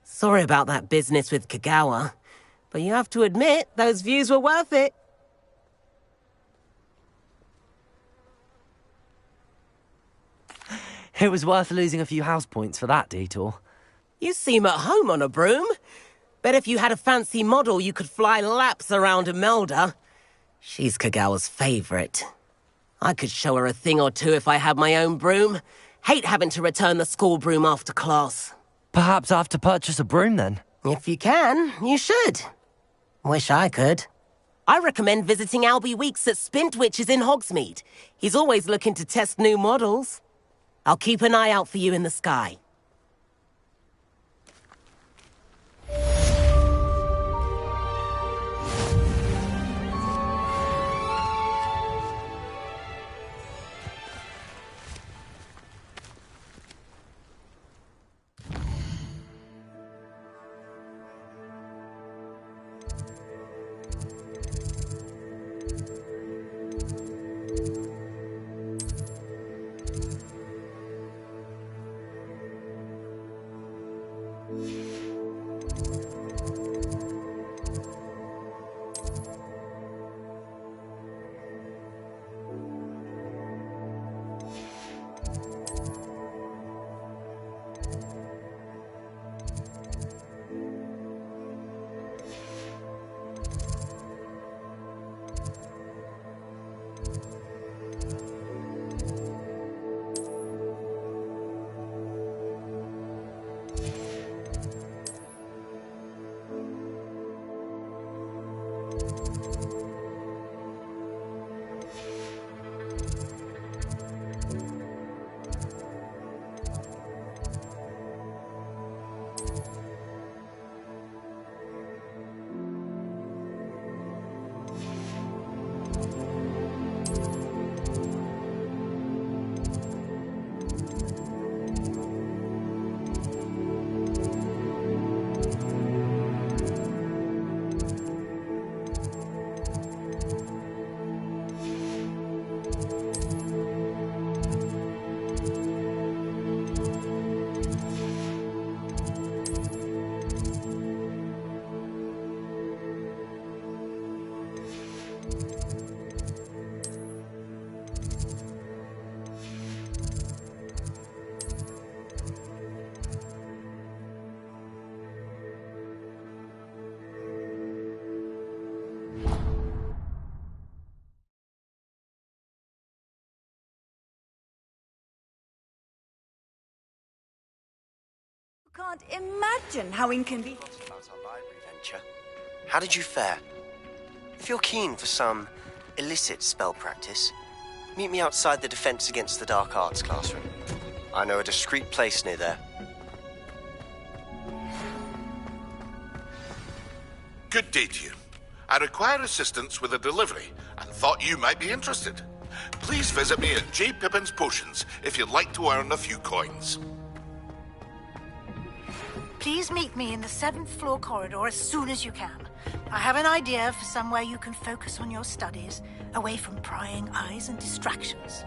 Sorry about that business with Kagawa, but you have to admit, those views were worth it. It was worth losing a few house points for that detour. You seem at home on a broom. Bet if you had a fancy model, you could fly laps around Imelda. She's Kagawa's favorite. I could show her a thing or two if I had my own broom. Hate having to return the school broom after class. Perhaps I have to purchase a broom then. If you can, you should. Wish I could. I recommend visiting Albie Weeks at Spintwitches in Hogsmeade. He's always looking to test new models. I'll keep an eye out for you in the sky. Can't imagine how inconvenient. About our library venture. How did you fare? If you're keen for some illicit spell practice, meet me outside the Defense Against the Dark Arts classroom. I know a discreet place near there. Good day to you. I require assistance with a delivery and thought you might be interested. Please visit me at J. Pippin's Potions if you'd like to earn a few coins. Please meet me in the 7th floor corridor as soon as you can. I have an idea for somewhere you can focus on your studies, away from prying eyes and distractions.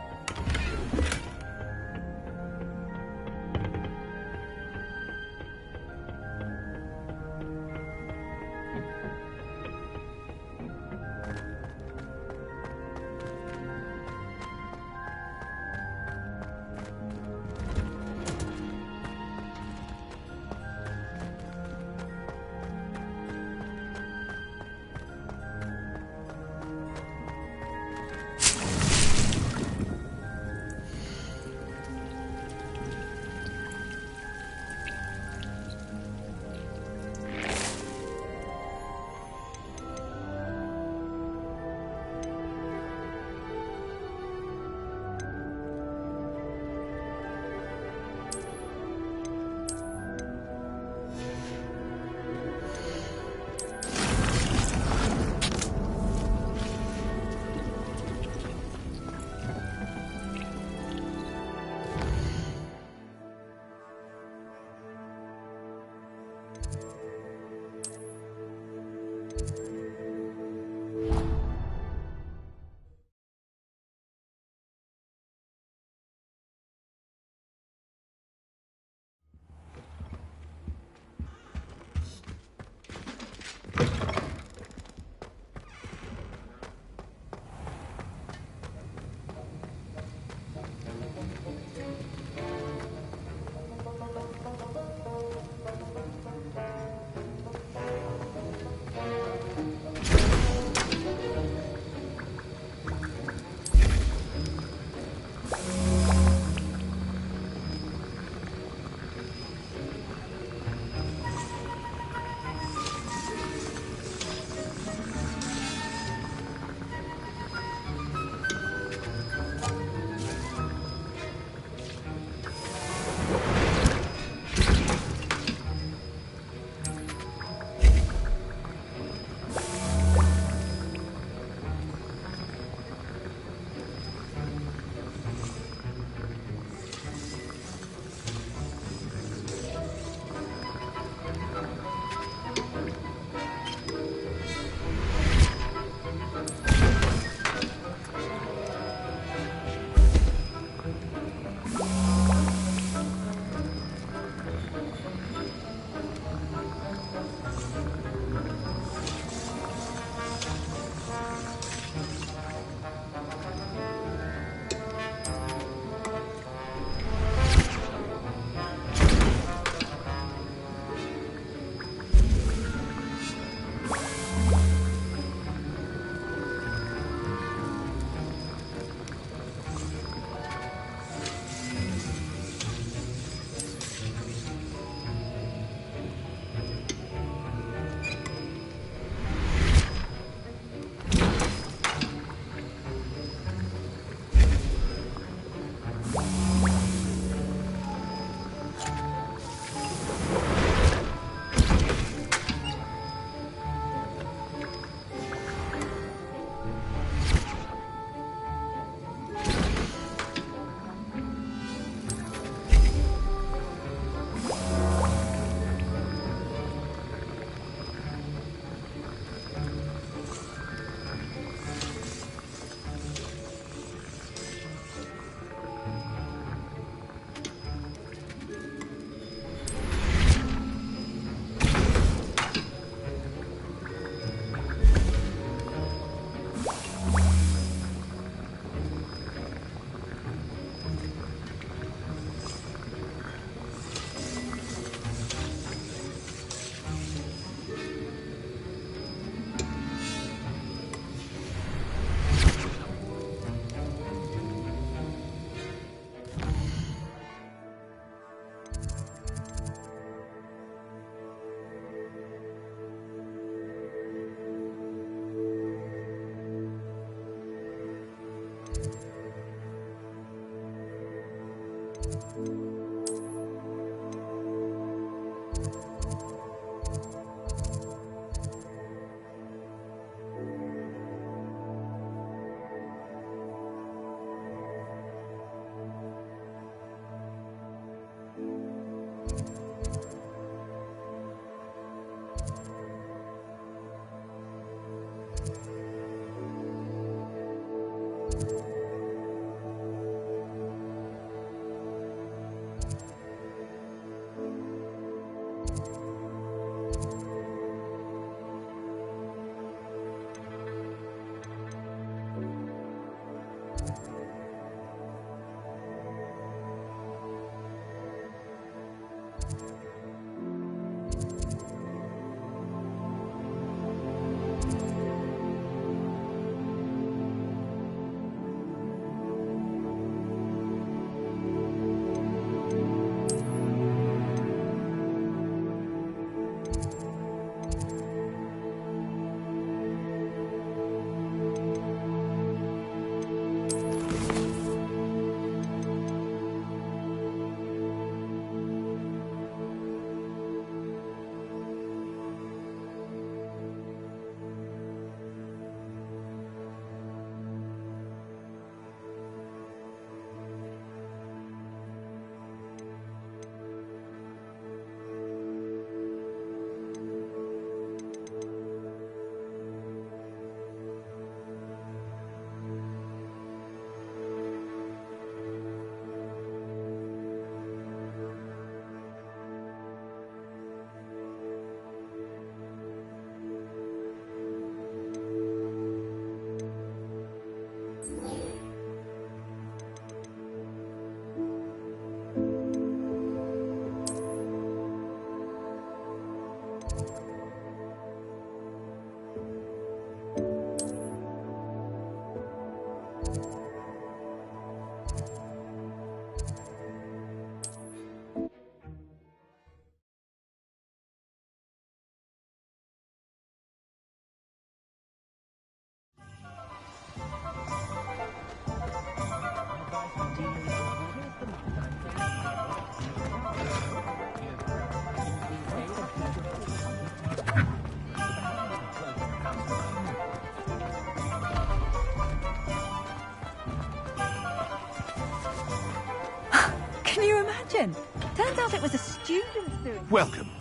Can you imagine? Turns out it was a student doing. Welcome.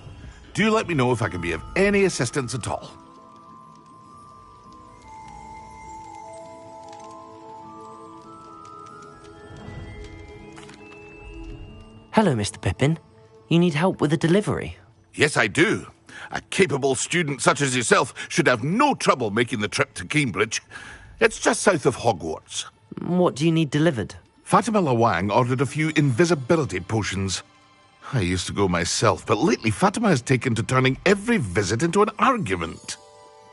Do let me know if I can be of any assistance at all. Hello, Mr. Pippin. You need help with a delivery? Yes, I do. A capable student such as yourself should have no trouble making the trip to Cambridge. It's just south of Hogwarts. What do you need delivered? Fatima Lawang ordered a few invisibility potions. I used to go myself, but lately Fatima has taken to turning every visit into an argument.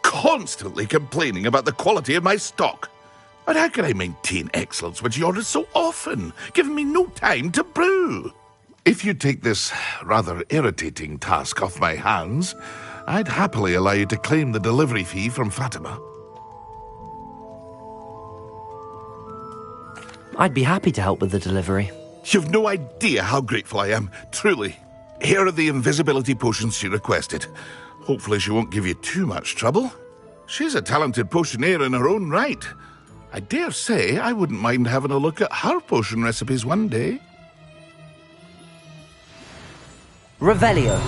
Constantly complaining about the quality of my stock. But how can I maintain excellence when she orders so often, giving me no time to brew? If you take this rather irritating task off my hands, I'd happily allow you to claim the delivery fee from Fatima. I'd be happy to help with the delivery. You've no idea how grateful I am, truly. Here are the invisibility potions she requested. Hopefully she won't give you too much trouble. She's a talented potioneer in her own right. I dare say I wouldn't mind having a look at her potion recipes one day. Revelio.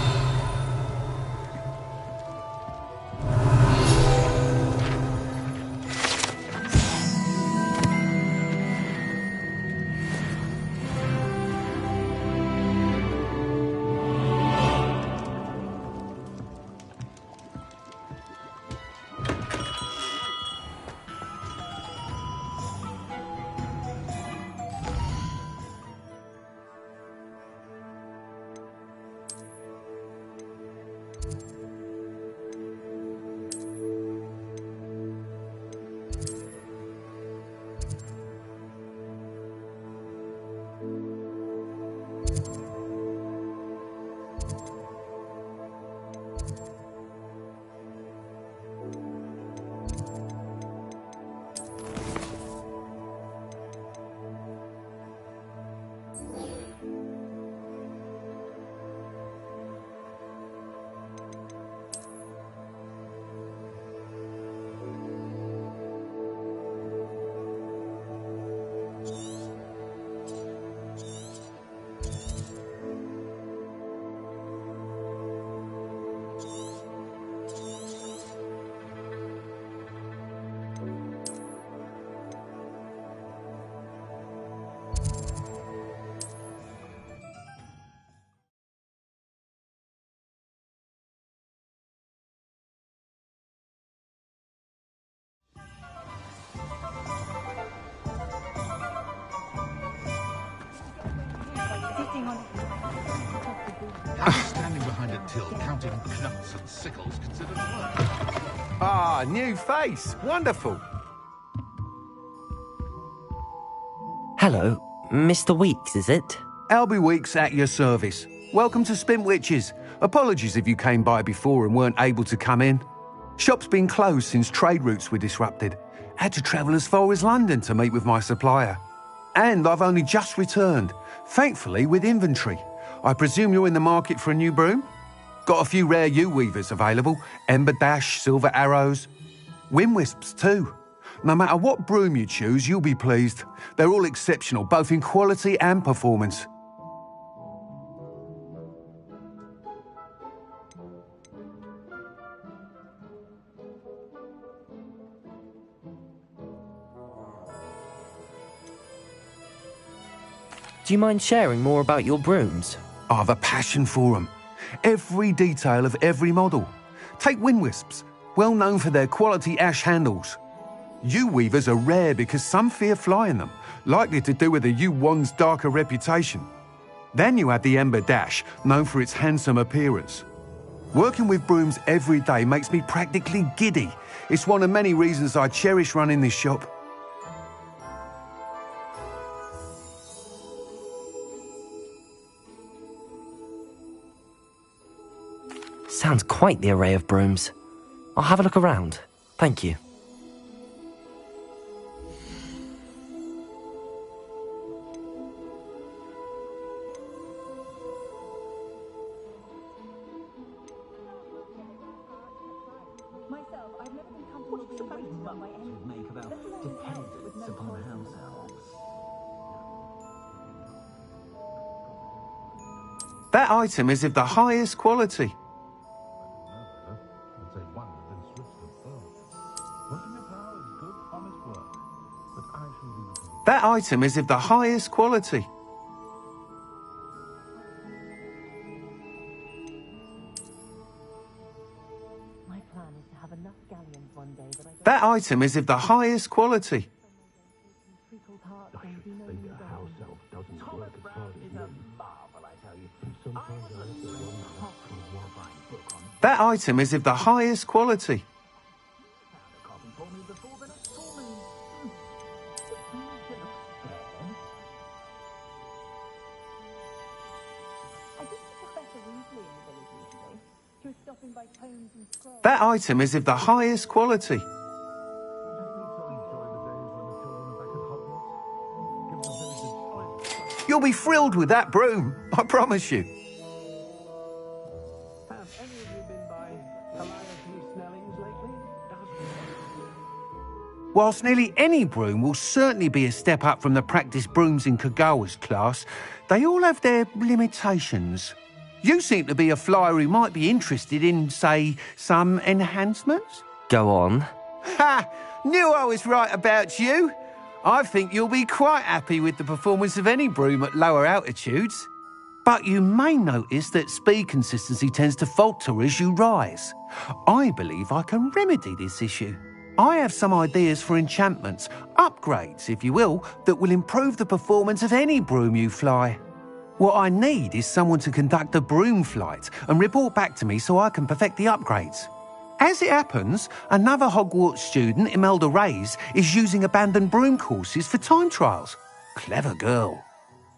icing on it. Standing behind a till, counting knuts and sickles, considered work. Ah, new face. Wonderful. Hello, Mr. Weeks, is it? Albie Weeks at your service. Welcome to Spintwitches. Apologies if you came by before and weren't able to come in. Shop's been closed since trade routes were disrupted. Had to travel as far as London to meet with my supplier. And I've only just returned, thankfully with inventory. I presume you're in the market for a new broom? Got a few rare U-weavers available. Ember Dash, Silver Arrows. Wind Wisps too. No matter what broom you choose, you'll be pleased. They're all exceptional, both in quality and performance. Do you mind sharing more about your brooms? I've a passion for them. Every detail of every model. Take Wind Wisps, well known for their quality ash handles. U-weavers are rare because some fear flying them, likely to do with the U-wand's darker reputation. Then you have the Ember Dash, known for its handsome appearance. Working with brooms every day makes me practically giddy. It's one of many reasons I cherish running this shop. Sounds quite the array of brooms. I'll have a look around. Thank you. Myself, I've never been comfortable being waited on by anyone. Make about dependence upon house elves. That item is of the highest quality. That item is of the highest quality. My plan is to have enough galleons one day that I don't... That item is of the highest quality. That item is of the highest quality. That item is of the highest quality. You'll be thrilled with that broom, I promise you. Have any of you been by Calliope Snelling's lately? Whilst nearly any broom will certainly be a step up from the practice brooms in Kagawa's class, they all have their limitations. You seem to be a flyer who might be interested in, say, some enhancements? Go on. Ha! Knew I was right about you. I think you'll be quite happy with the performance of any broom at lower altitudes. But you may notice that speed consistency tends to falter as you rise. I believe I can remedy this issue. I have some ideas for enchantments, upgrades, if you will, that will improve the performance of any broom you fly. What I need is someone to conduct a broom flight and report back to me so I can perfect the upgrades. As it happens, another Hogwarts student, Imelda Reyes, is using abandoned broom courses for time trials. Clever girl.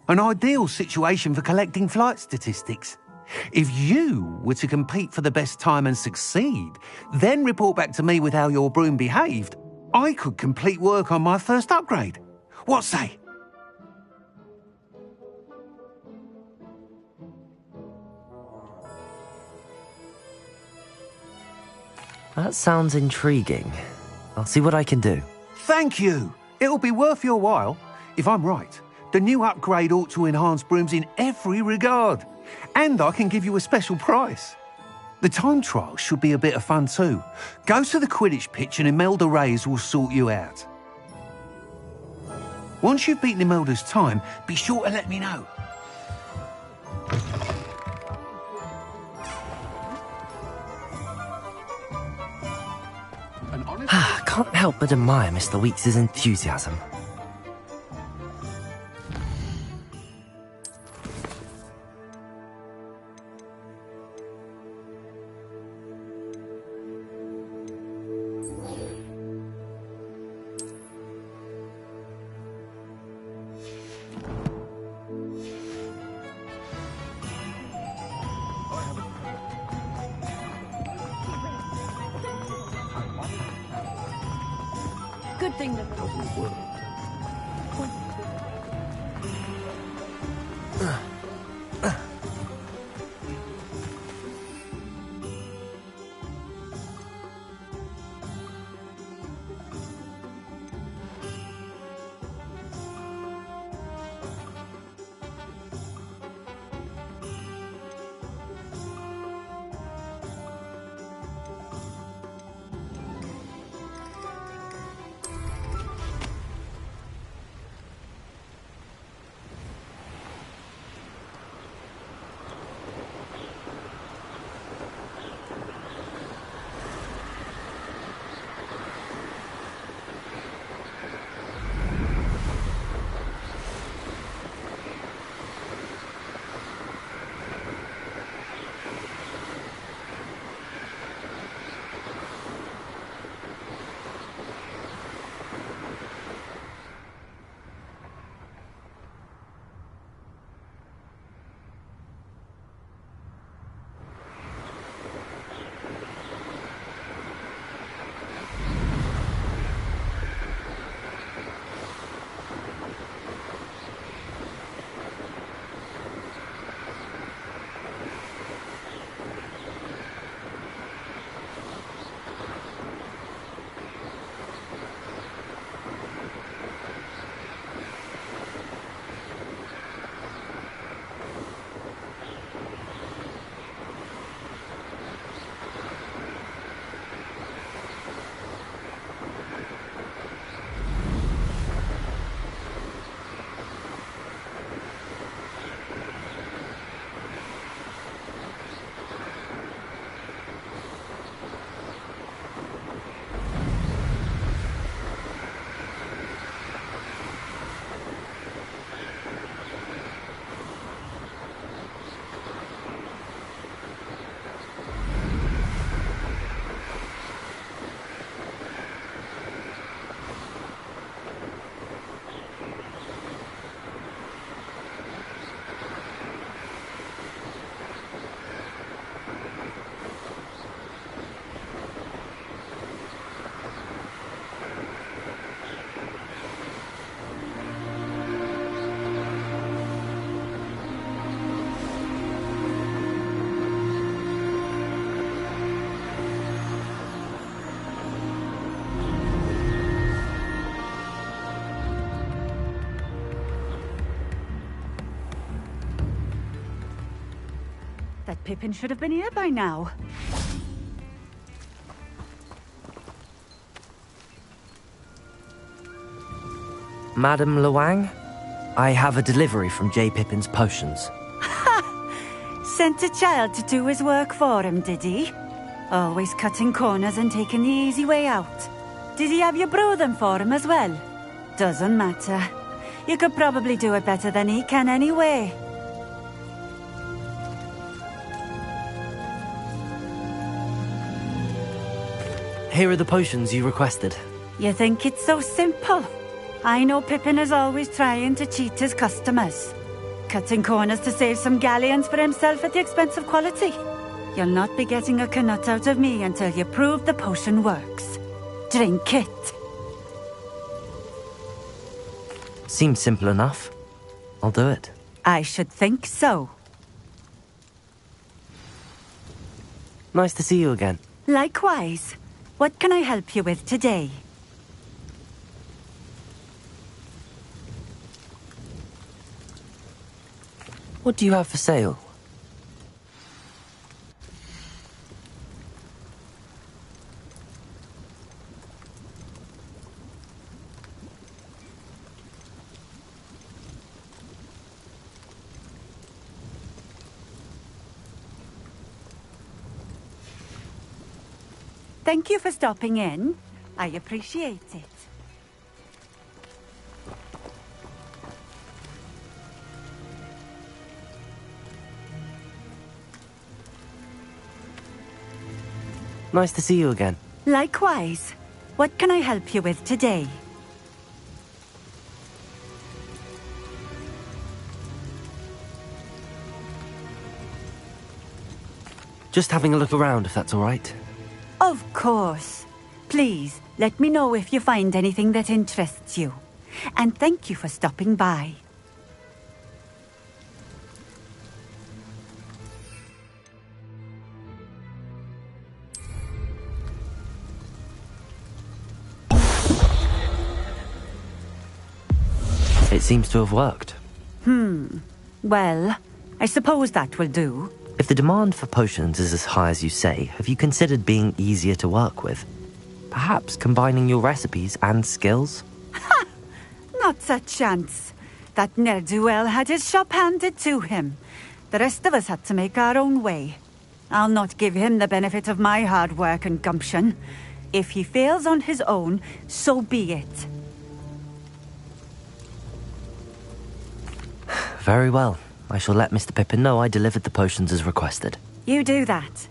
An ideal situation for collecting flight statistics. If you were to compete for the best time and succeed, then report back to me with how your broom behaved, I could complete work on my first upgrade. What say? That sounds intriguing. I'll see what I can do. Thank you. It'll be worth your while. If I'm right, the new upgrade ought to enhance brooms in every regard. And I can give you a special price. The time trial should be a bit of fun too. Go to the Quidditch pitch and Imelda Reyes will sort you out. Once you've beaten Imelda's time, be sure to let me know. Can't help but admire Mr. Weeks' enthusiasm. Good thing that doesn't work. That Pippin should have been here by now. Madam Luang, I have a delivery from J. Pippin's potions. Sent a child to do his work for him, did he? Always cutting corners and taking the easy way out. Did he have you brew them for him as well? Doesn't matter. You could probably do it better than he can anyway. Here are the potions you requested. You think it's so simple? I know Pippin is always trying to cheat his customers. Cutting corners to save some galleons for himself at the expense of quality. You'll not be getting a canut out of me until you prove the potion works. Drink it. Seems simple enough. I'll do it. I should think so. Nice to see you again. Likewise. What can I help you with today? What do you have for sale? Thank you for stopping in. I appreciate it. Nice to see you again. Likewise. What can I help you with today? Just having a look around, if that's all right. Of course. Please, let me know if you find anything that interests you. And thank you for stopping by. It seems to have worked. Well, I suppose that will do. If the demand for potions is as high as you say, have you considered being easier to work with? Perhaps combining your recipes and skills? Not a chance. That ne'er-do-well had his shop handed to him. The rest of us had to make our own way. I'll not give him the benefit of my hard work and gumption. If he fails on his own, so be it. Very well. I shall let Mr. Pippin know I delivered the potions as requested. You do that.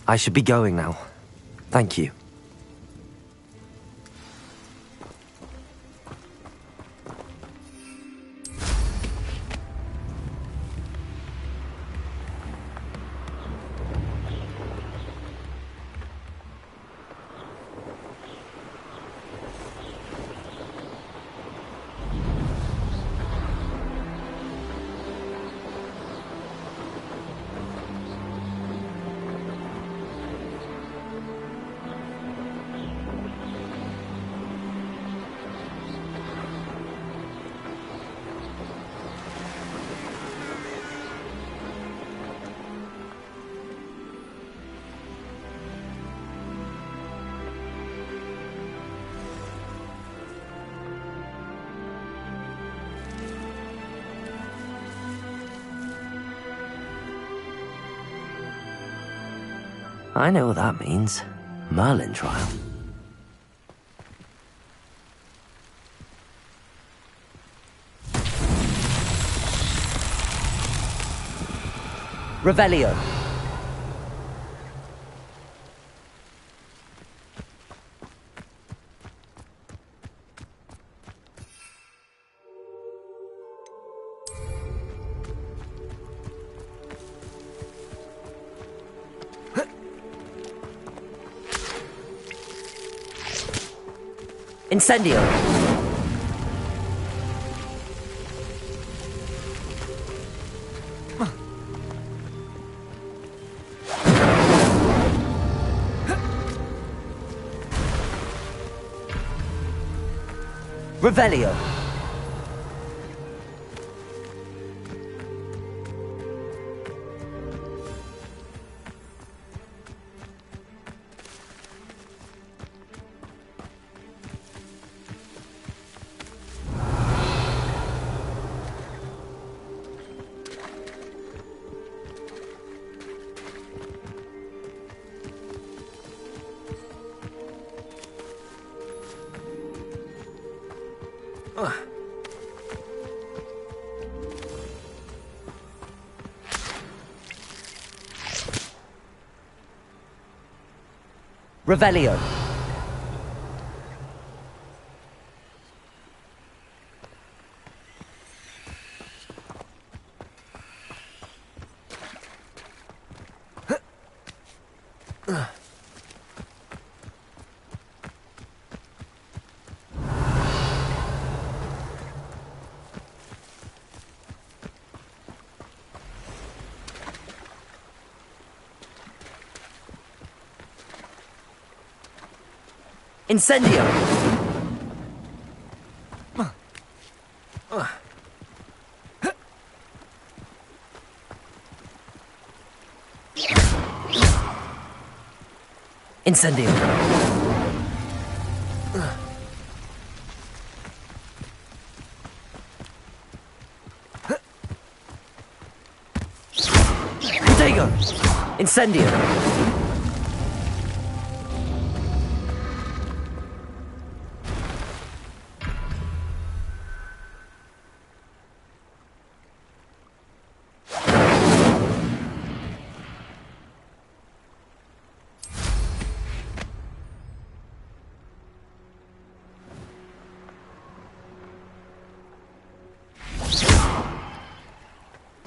I should be going now. Thank you. I know what that means. Merlin trial. Revelio. Incendio. Revelio. Revelio. Incendio! Incendio! Protego! Incendio!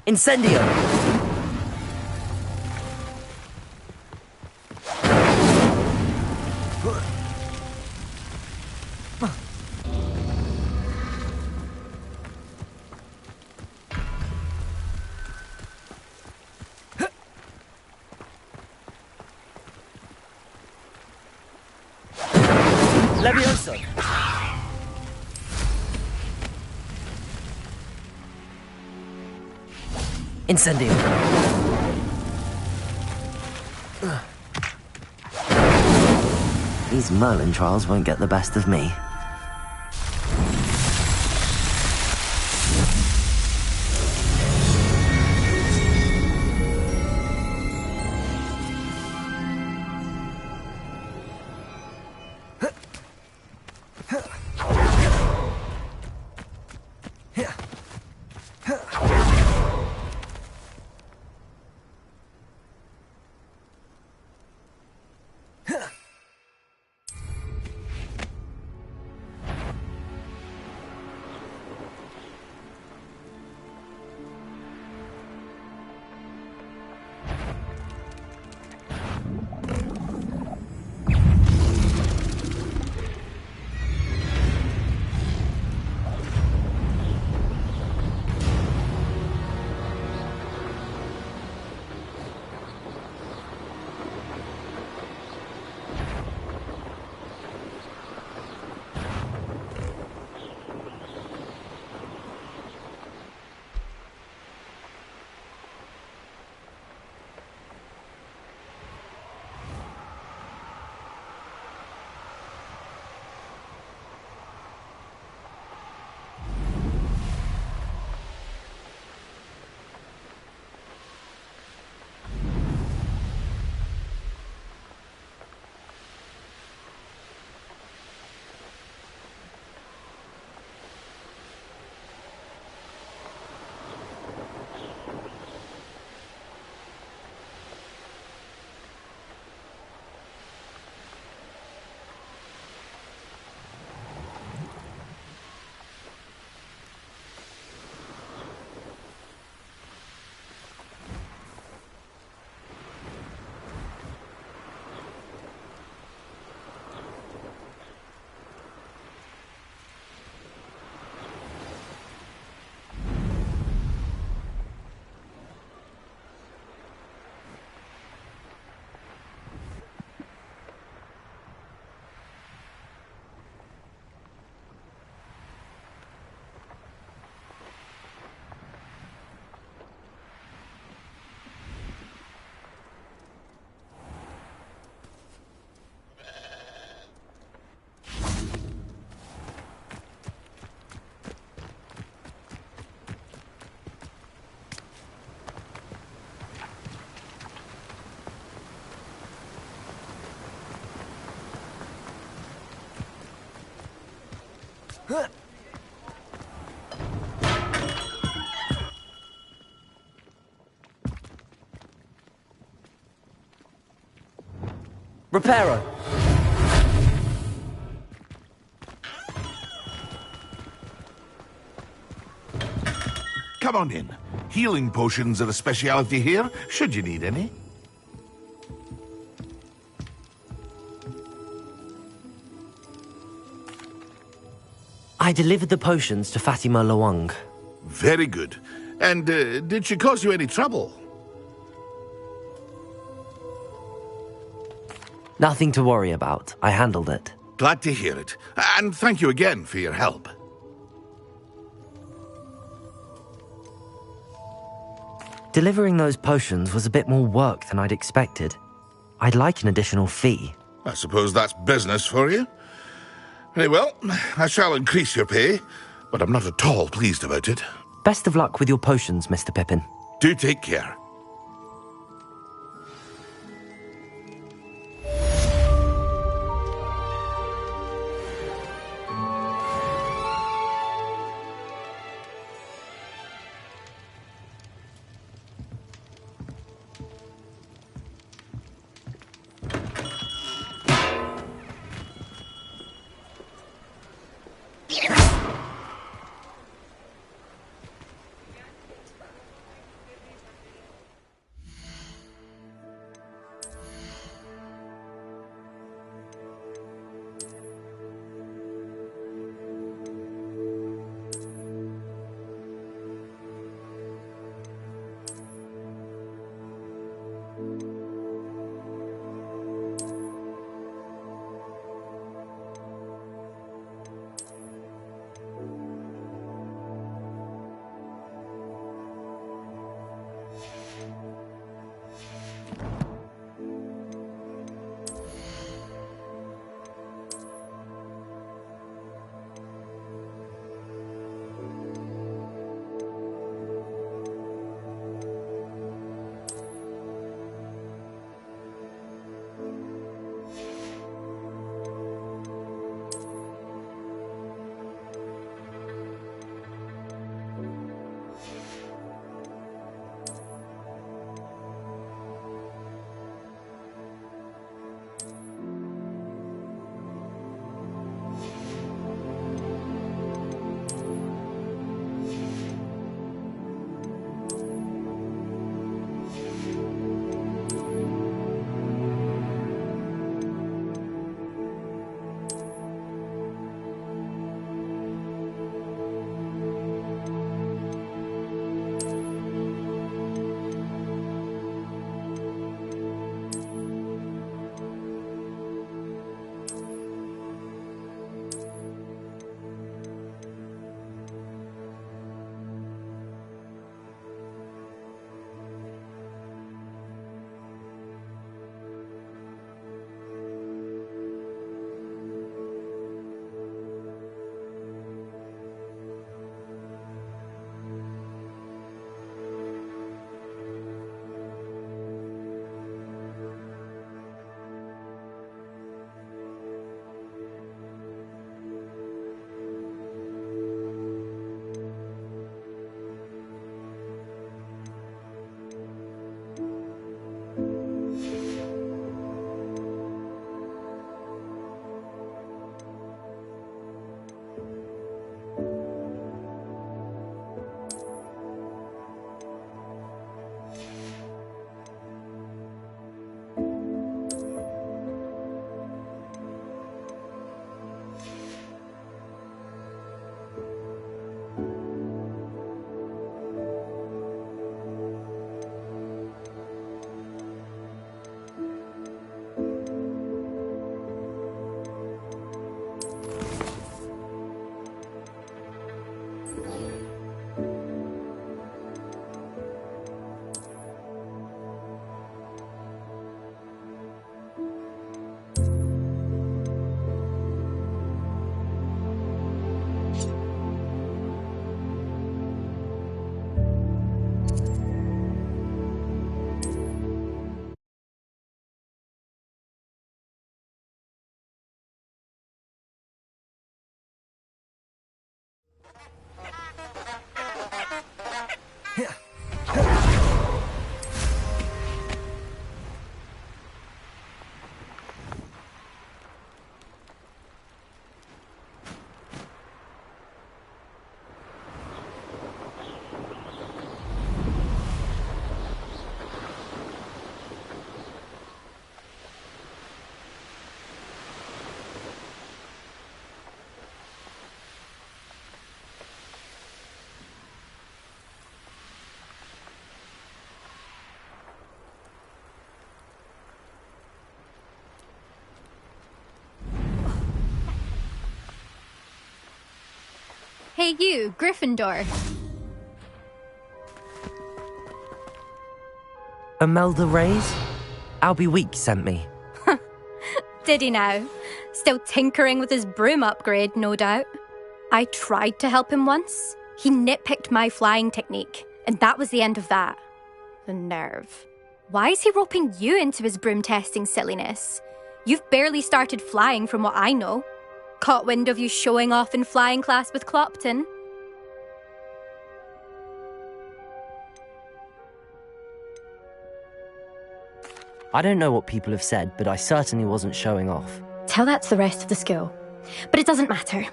Incendio! Incendio. These Merlin trials won't get the best of me. Reparo. Come on in. Healing potions are a speciality here, should you need any. I delivered the potions to Fatima Lawang. Very good. And did she cause you any trouble? Nothing to worry about. I handled it. Glad to hear it. And thank you again for your help. Delivering those potions was a bit more work than I'd expected. I'd like an additional fee. I suppose that's business for you. Very well, I shall increase your pay, but I'm not at all pleased about it. Best of luck with your potions, Mr. Pippin. Do take care. Hey you, Gryffindor. Imelda Reyes? Albie Weeks sent me. Did he now? Still tinkering with his broom upgrade, no doubt. I tried to help him once. He nitpicked my flying technique, and that was the end of that. The nerve. Why is he roping you into his broom testing silliness? You've barely started flying from what I know. Caught wind of you showing off in flying class with Clopton. I don't know what people have said, but I certainly wasn't showing off. Tell that to the rest of the school. But it doesn't matter.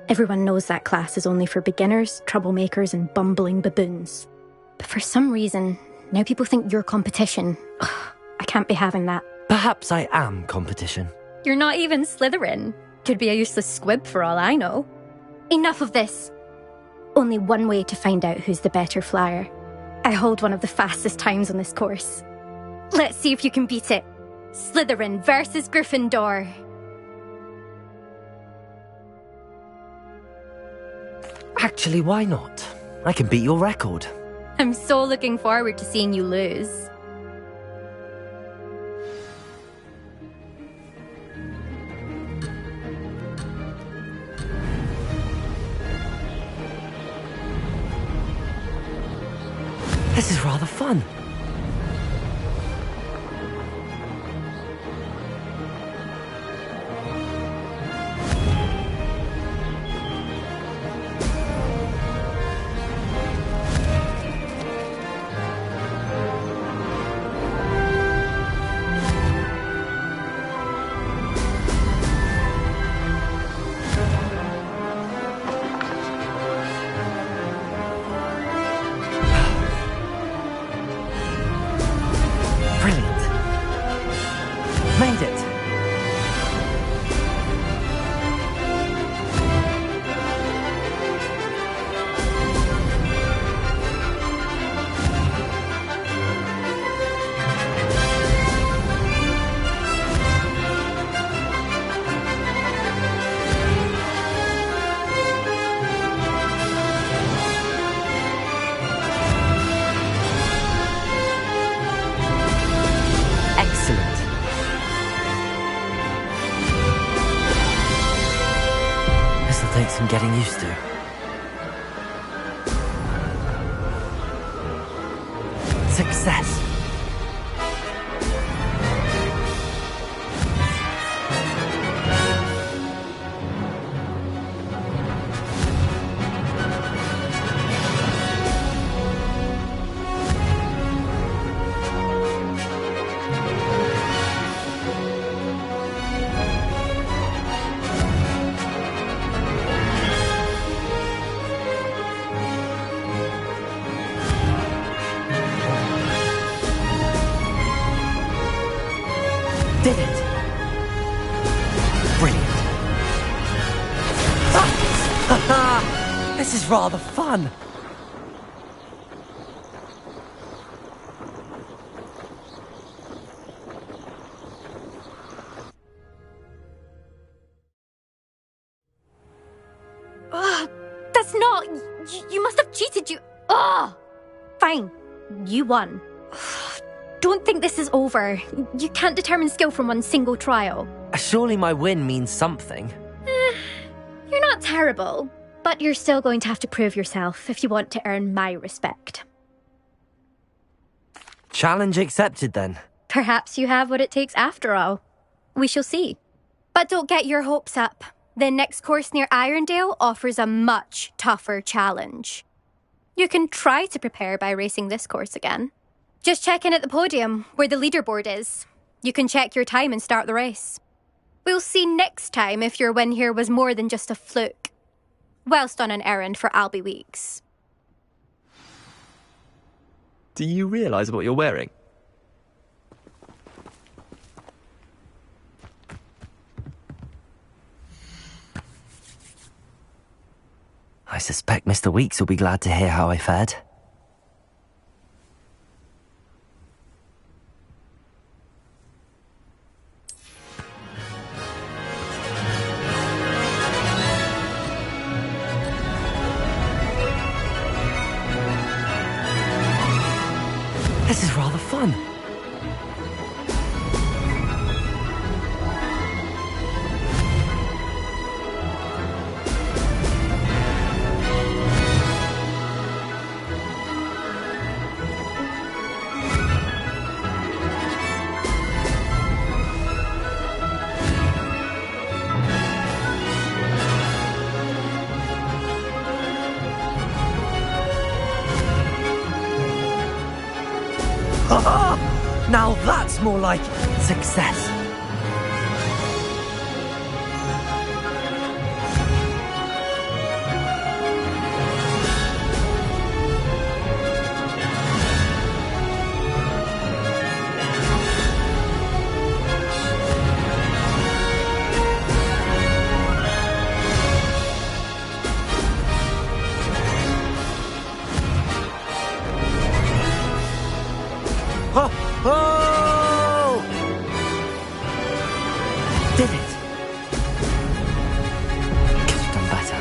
Everyone knows that class is only for beginners, troublemakers, and bumbling baboons. But for some reason, now people think you're competition. Ugh, I can't be having that. Perhaps I am competition. You're not even Slytherin. Could be a useless squib for all I know. Enough of this. Only one way to find out who's the better flyer. I hold one of the fastest times on this course. Let's see if you can beat it. Slytherin versus Gryffindor. Actually, why not? I can beat your record. I'm so looking forward to seeing you lose. This is rather fun. Made it! Take some getting used to. Success! Did it! Brilliant! Ah! This is rather fun! That's not... You must have cheated, you... Ugh! Fine. You won. Don't think this is over. You can't determine skill from one single trial. Surely my win means something. You're not terrible, but you're still going to have to prove yourself if you want to earn my respect. Challenge accepted, then. Perhaps you have what it takes after all. We shall see. But don't get your hopes up. The next course near Irondale offers a much tougher challenge. You can try to prepare by racing this course again. Just check in at the podium, where the leaderboard is. You can check your time and start the race. We'll see next time if your win here was more than just a fluke. Whilst on an errand for Albie Weeks. Do you realise what you're wearing? I suspect Mr. Weeks will be glad to hear how I fared. This is rather fun. Now that's more like success. Oh! Did it? Could have done better.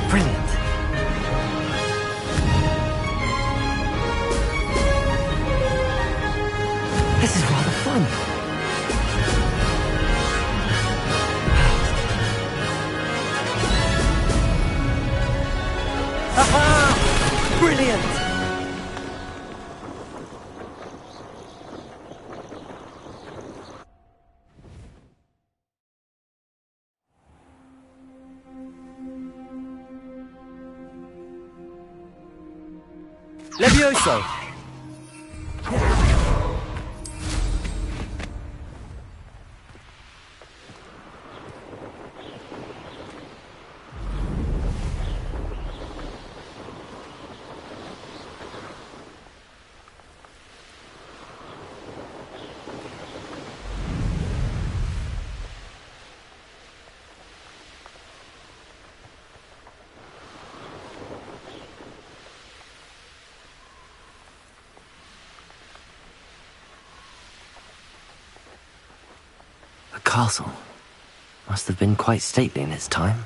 Brilliant. This is rather fun. Aha! Brilliant! Levioso! The castle must have been quite stately in its time.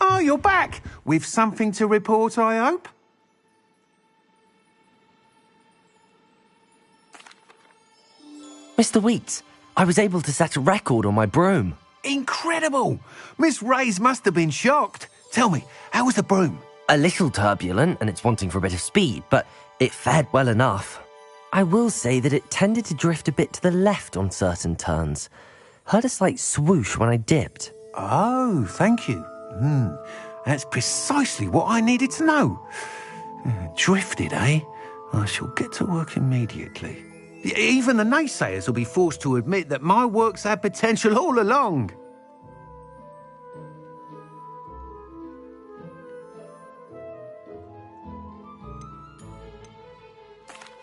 Oh, you're back! With something to report, I hope? Mr. Wheats, I was able to set a record on my broom. Incredible! Miss Reyes must have been shocked. Tell me, how was the broom? A little turbulent, and it's wanting for a bit of speed, but it fared well enough. I will say that it tended to drift a bit to the left on certain turns. Heard a slight swoosh when I dipped. Oh, thank you. That's precisely what I needed to know. Drifted, eh? I shall get to work immediately. Even the naysayers will be forced to admit that my work's had potential all along.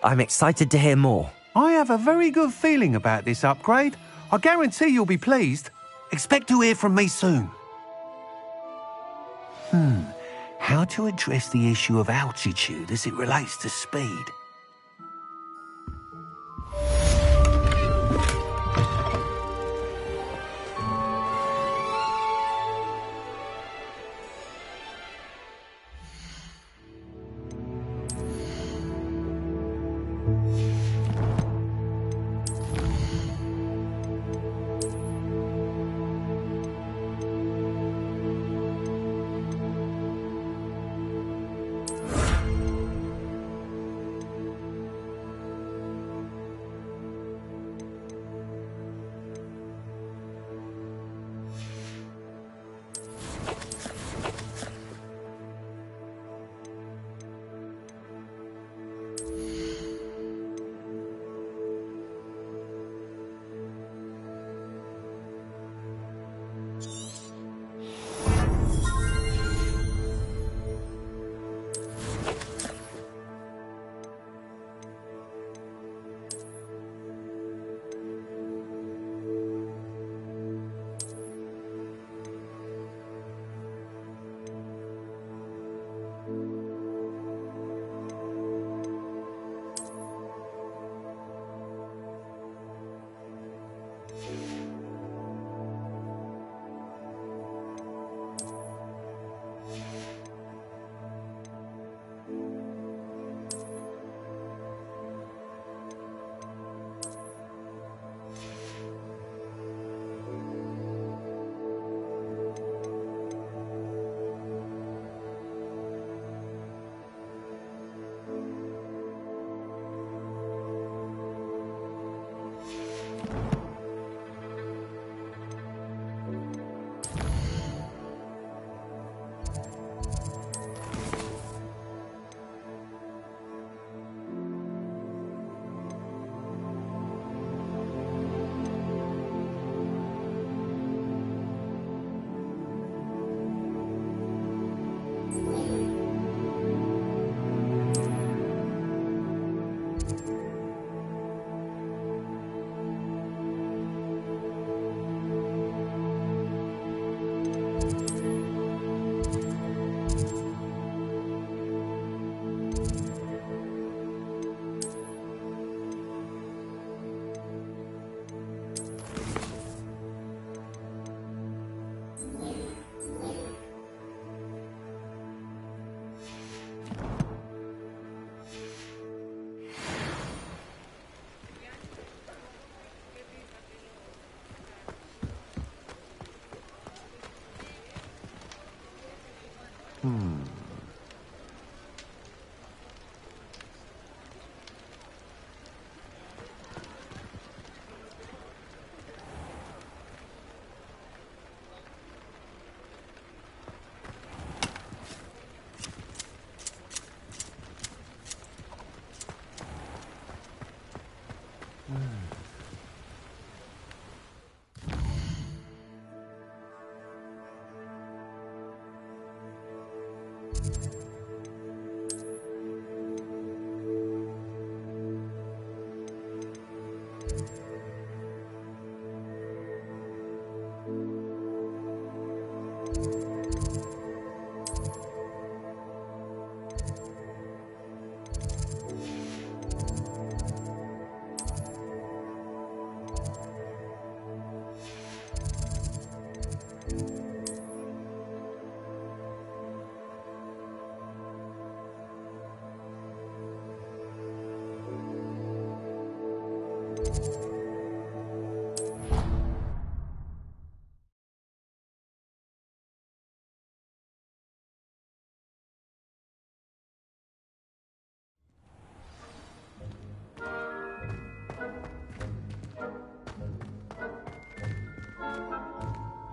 I'm excited to hear more. I have a very good feeling about this upgrade. I guarantee you'll be pleased. Expect to hear from me soon. How to address the issue of altitude as it relates to speed?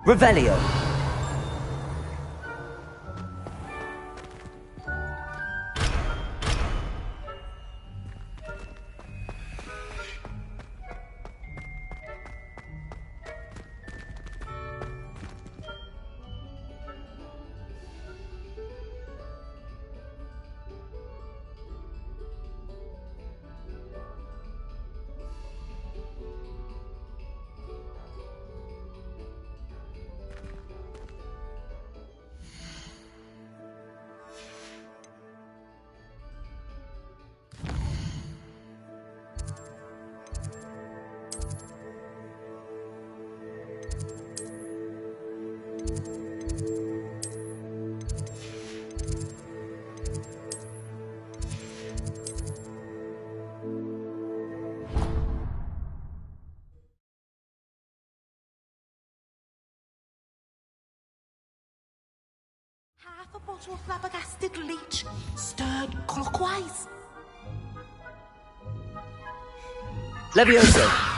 Revelio. Half a bottle of flabbergasted leech, stirred clockwise. Levioso.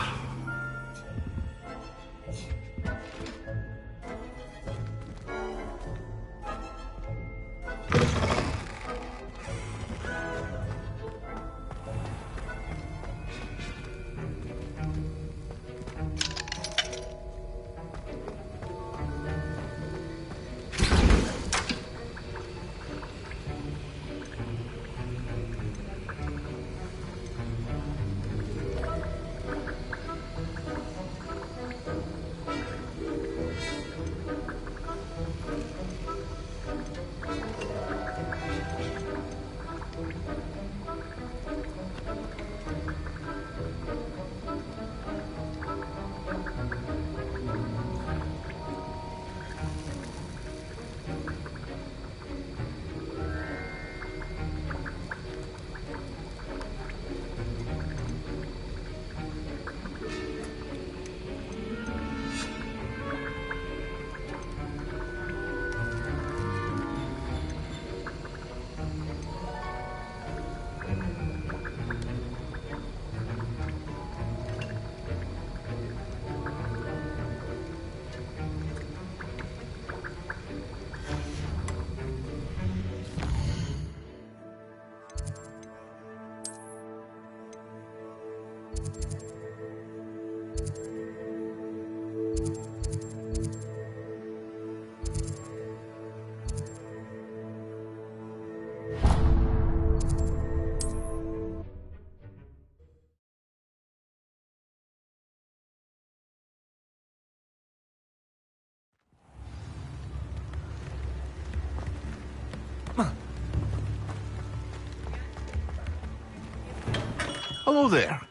Hello there.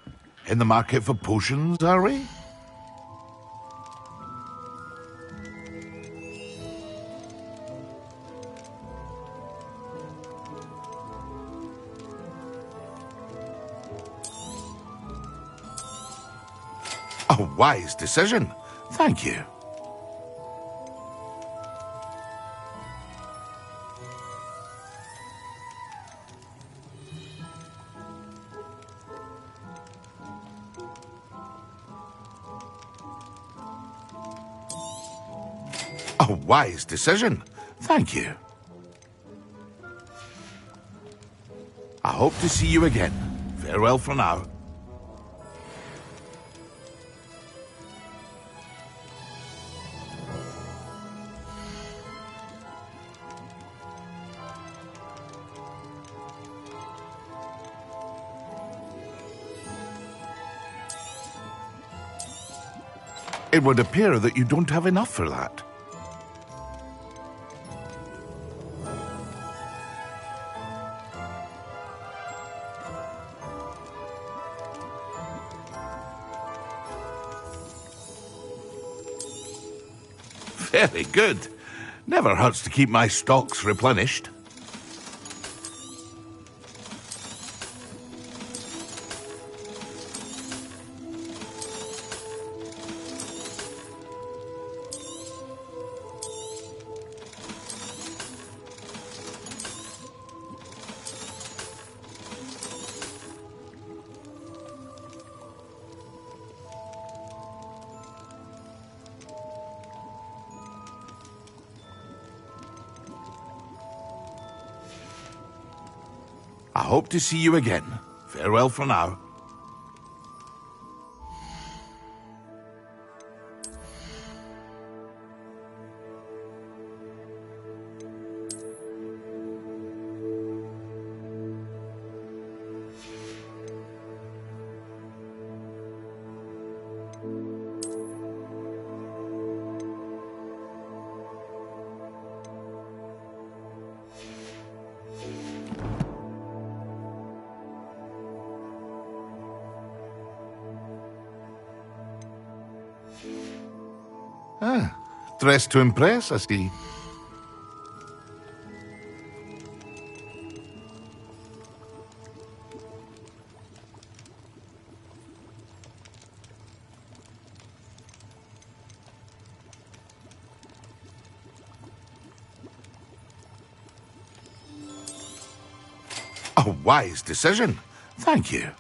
In the market for potions, are we? A wise decision. Thank you. A wise decision. Thank you. I hope to see you again. Farewell for now. It would appear that you don't have enough for that. Very good. Never hurts to keep my stocks replenished. I hope to see you again. Farewell for now. Dressed to impress, I see. A wise decision. Thank you.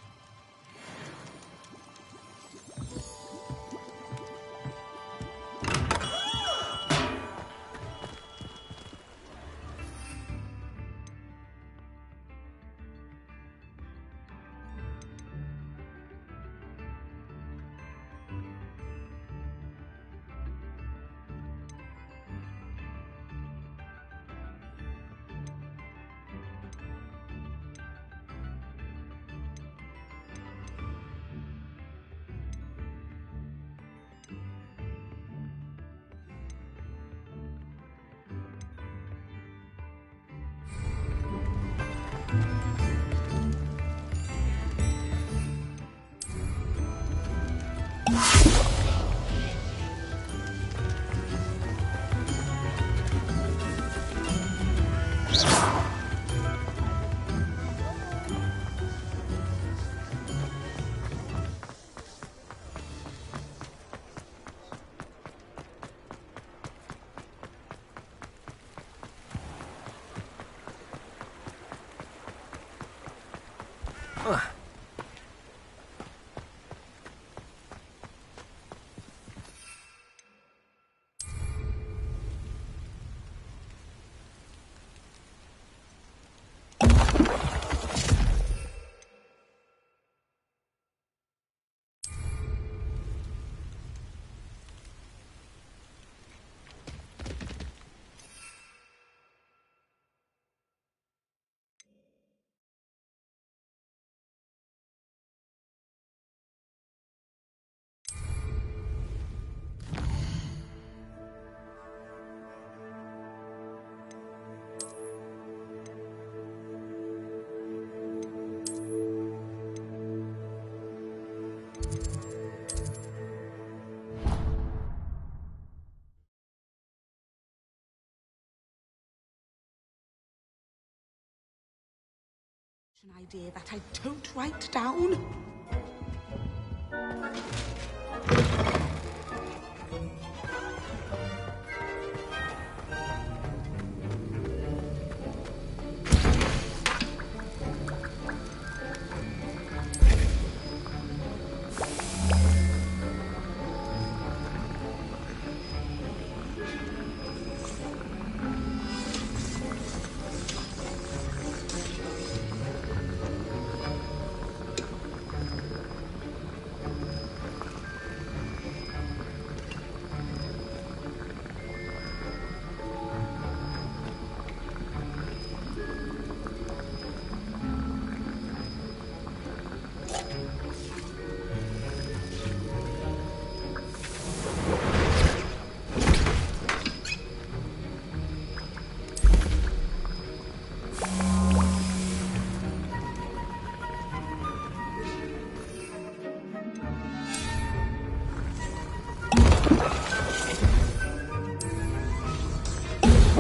An idea that I don't write down.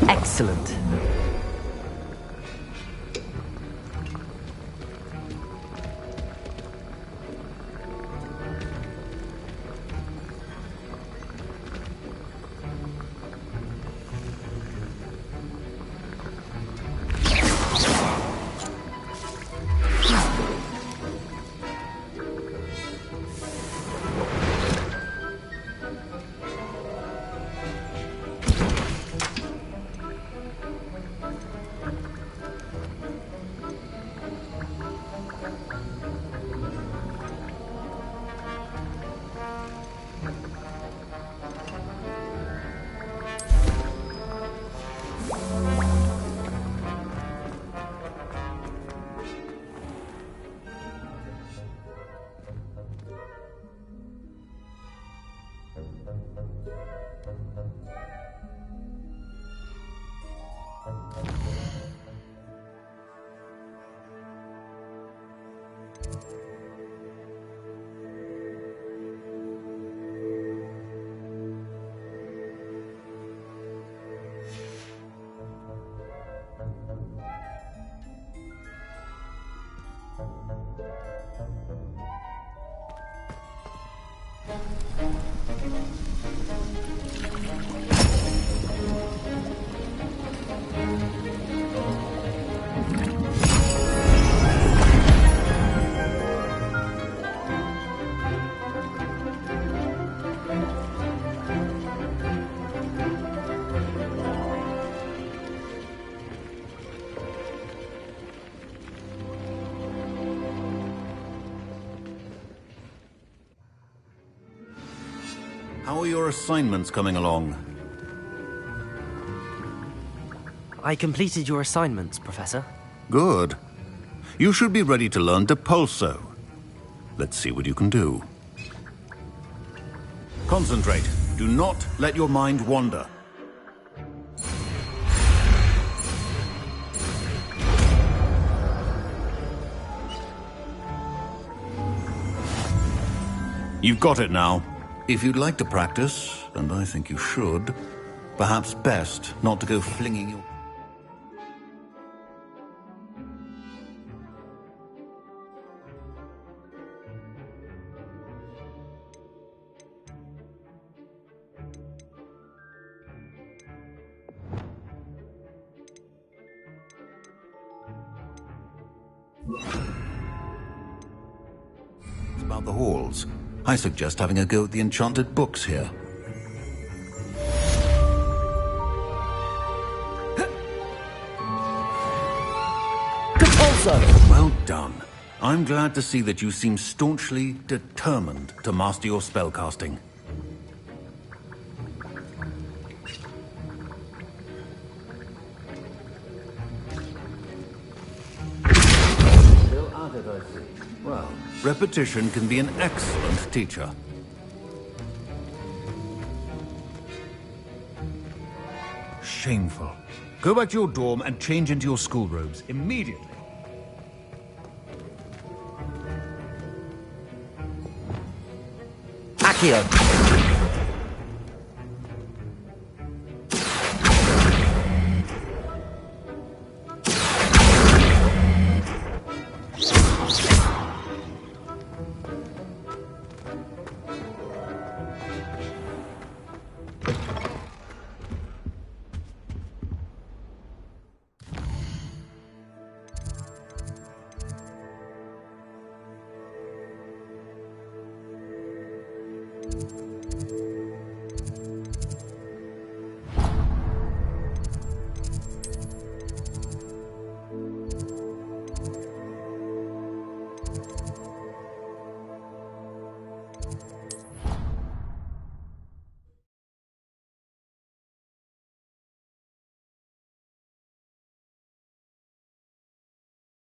Excellent. How are your assignments coming along? I completed your assignments, Professor. Good. You should be ready to learn Depulso. Let's see what you can do. Concentrate. Do not let your mind wander. You've got it now. If you'd like to practice, and I think you should, perhaps best not to go flinging your... About the halls. I suggest having a go at the enchanted books here. Well done. I'm glad to see that you seem staunchly determined to master your spellcasting. Still at it, I see. Well, repetition can be an excellent teacher. Shameful. Go back to your dorm and change into your school robes immediately. Accio!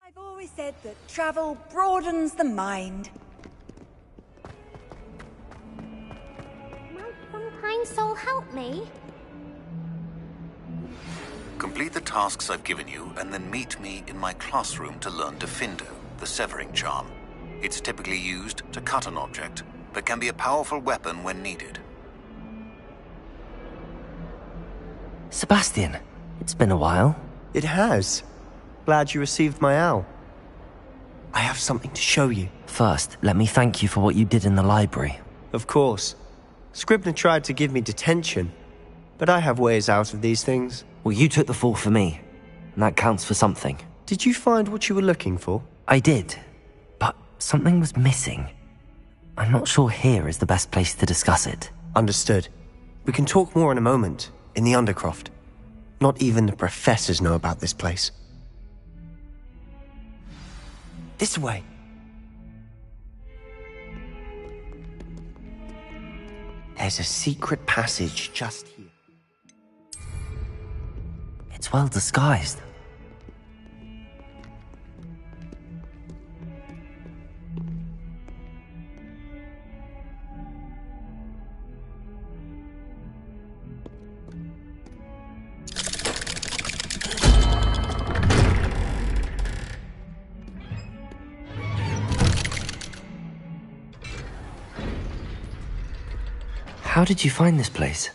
I've always said that travel broadens the mind. Might some kind soul help me? Complete the tasks I've given you, and then meet me in my classroom to learn Gryffindor, the severing charm. It's typically used to cut an object, but can be a powerful weapon when needed. Sebastian, it's been a while. It has. Glad you received my owl. I have something to show you. First, let me thank you for what you did in the library. Of course. Scribner tried to give me detention, but I have ways out of these things. Well, you took the fall for me, and that counts for something. Did you find what you were looking for? I did, but something was missing. I'm not sure here is the best place to discuss it. Understood. We can talk more in a moment, in the Undercroft. Not even the professors know about this place. This way. There's a secret passage just here. It's well disguised. How did you find this place?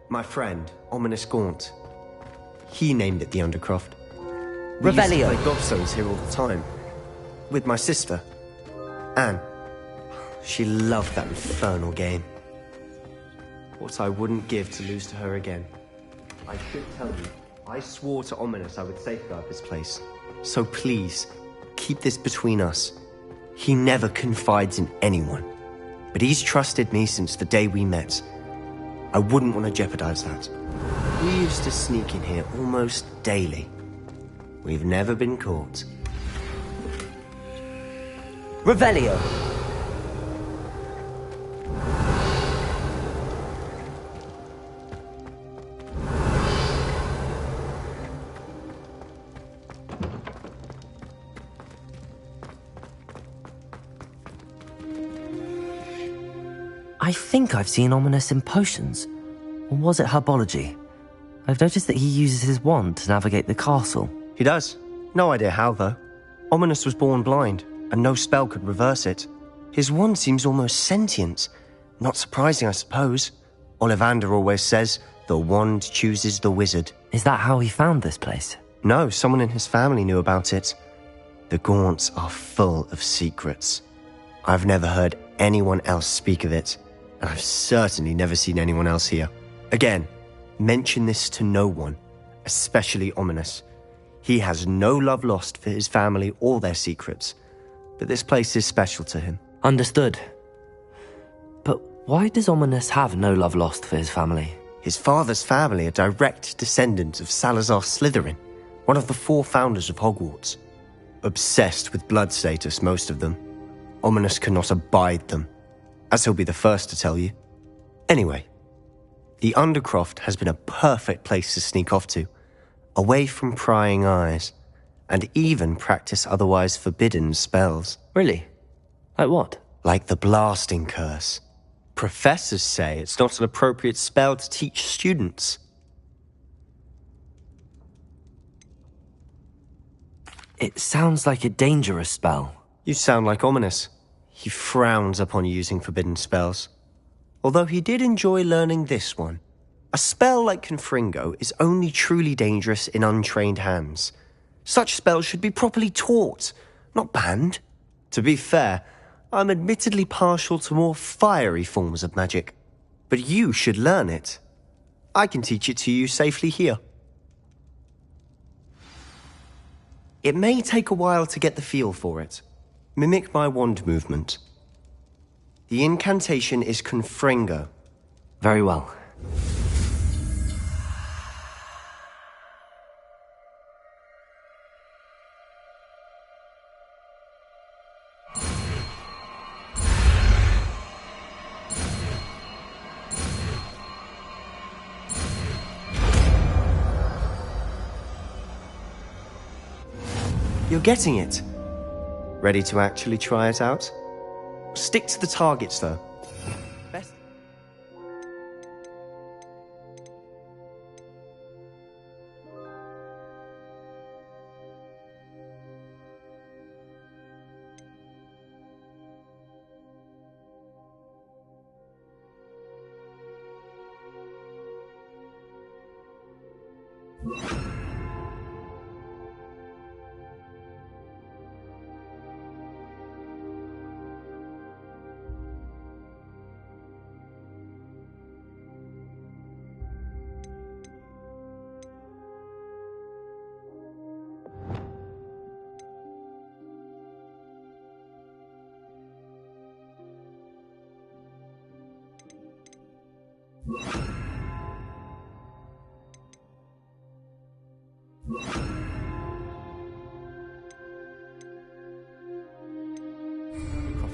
My friend, Ominous Gaunt. He named it the Undercroft. We used to Revelio. play gobstones here all the time. With my sister, Anne. She loved that infernal game. What I wouldn't give to lose to her again. I should tell you, I swore to Ominous I would safeguard this place. So please, keep this between us. He never confides in anyone. But he's trusted me since the day we met. I wouldn't want to jeopardize that. We used to sneak in here almost daily. We've never been caught. Revelio. I think I've seen Ominous in potions. Or was it herbology? I've noticed that he uses his wand to navigate the castle. He does. No idea how, though. Ominous was born blind, and no spell could reverse it. His wand seems almost sentient. Not surprising, I suppose. Ollivander always says, the wand chooses the wizard. Is that how he found this place? No, someone in his family knew about it. The Gaunts are full of secrets. I've never heard anyone else speak of it, and I've certainly never seen anyone else here. Again, mention this to no one, especially Ominous. He has no love lost for his family or their secrets, but this place is special to him. Understood. But why does Ominous have no love lost for his family? His father's family are direct descendants of Salazar Slytherin, one of the 4 founders of Hogwarts. Obsessed with blood status, most of them. Ominous cannot abide them, as he'll be the first to tell you. Anyway, the Undercroft has been a perfect place to sneak off to, away from prying eyes, and even practice otherwise forbidden spells. Really? Like what? Like the Blasting Curse. Professors say it's not an appropriate spell to teach students. It sounds like a dangerous spell. You sound like Ominous. He frowns upon using forbidden spells. Although he did enjoy learning this one. A spell like Confringo is only truly dangerous in untrained hands. Such spells should be properly taught, not banned. To be fair, I'm admittedly partial to more fiery forms of magic. But you should learn it. I can teach it to you safely here. It may take a while to get the feel for it. Mimic my wand movement. The incantation is Confringo. Very well. You're getting it. Ready to actually try it out? Stick to the targets, though. Best.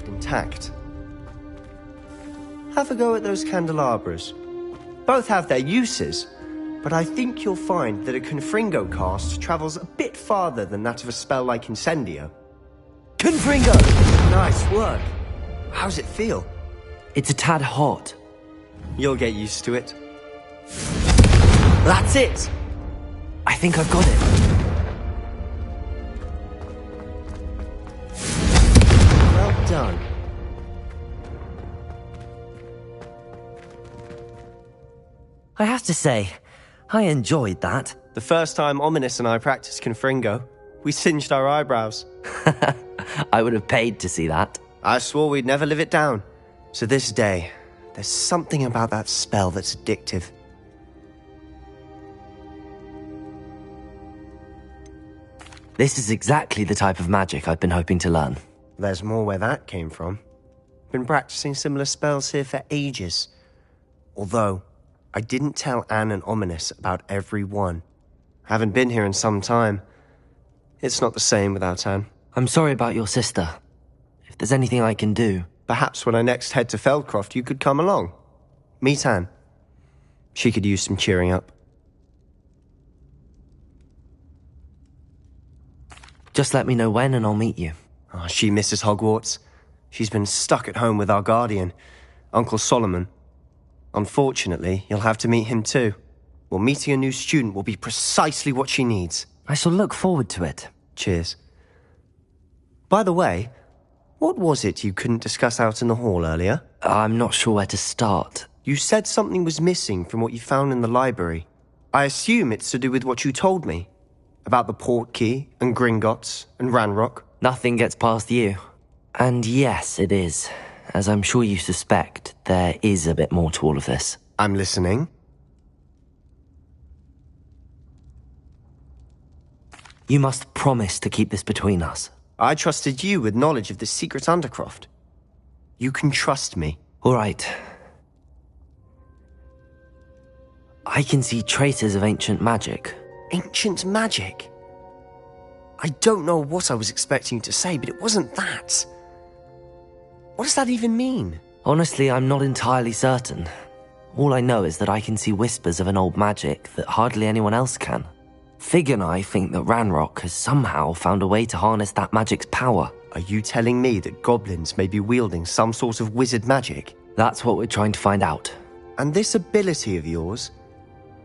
Intact. Have a go at those candelabras. Both have their uses, but I think you'll find that a Confringo cast travels a bit farther than that of a spell like Incendio. Confringo! Nice work. How's it feel? It's a tad hot. You'll get used to it. That's it! I think I've got it. Well done. I have to say, I enjoyed that. The first time Ominous and I practiced Confringo, we singed our eyebrows. I would have paid to see that. I swore we'd never live it down. So this day, there's something about that spell that's addictive. This is exactly the type of magic I've been hoping to learn. There's more where that came from. Been practicing similar spells here for ages. Although, I didn't tell Anne and Ominous about every one. Haven't been here in some time. It's not the same without Anne. I'm sorry about your sister. If there's anything I can do... Perhaps when I next head to Feldcroft, you could come along. Meet Anne. She could use some cheering up. Just let me know when and I'll meet you. Oh, she misses Hogwarts. She's been stuck at home with our guardian, Uncle Solomon. Unfortunately, you'll have to meet him too. Well, meeting a new student will be precisely what she needs. I shall look forward to it. Cheers. By the way, what was it you couldn't discuss out in the hall earlier? I'm not sure where to start. You said something was missing from what you found in the library. I assume it's to do with what you told me. About the Portkey, and Gringotts, and Ranrock. Nothing gets past you. And yes, it is. As I'm sure you suspect, there is a bit more to all of this. I'm listening. You must promise to keep this between us. I trusted you with knowledge of the secret Undercroft. You can trust me. All right. I can see traces of ancient magic. Ancient magic? I don't know what I was expecting you to say, but it wasn't that. What does that even mean? Honestly, I'm not entirely certain. All I know is that I can see whispers of an old magic that hardly anyone else can. Fig and I think that Ranrock has somehow found a way to harness that magic's power. Are you telling me that goblins may be wielding some sort of wizard magic? That's what we're trying to find out. And this ability of yours,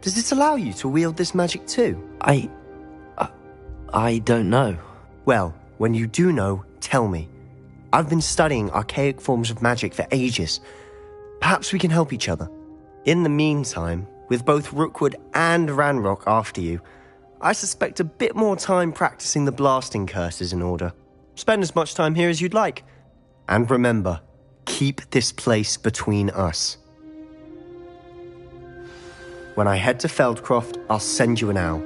does it allow you to wield this magic too? I don't know. Well, when you do know, tell me. I've been studying archaic forms of magic for ages. Perhaps we can help each other. In the meantime, with both Rookwood and Ranrock after you, I suspect a bit more time practicing the blasting curse is in order. Spend as much time here as you'd like. And remember, keep this place between us. When I head to Feldcroft, I'll send you an owl.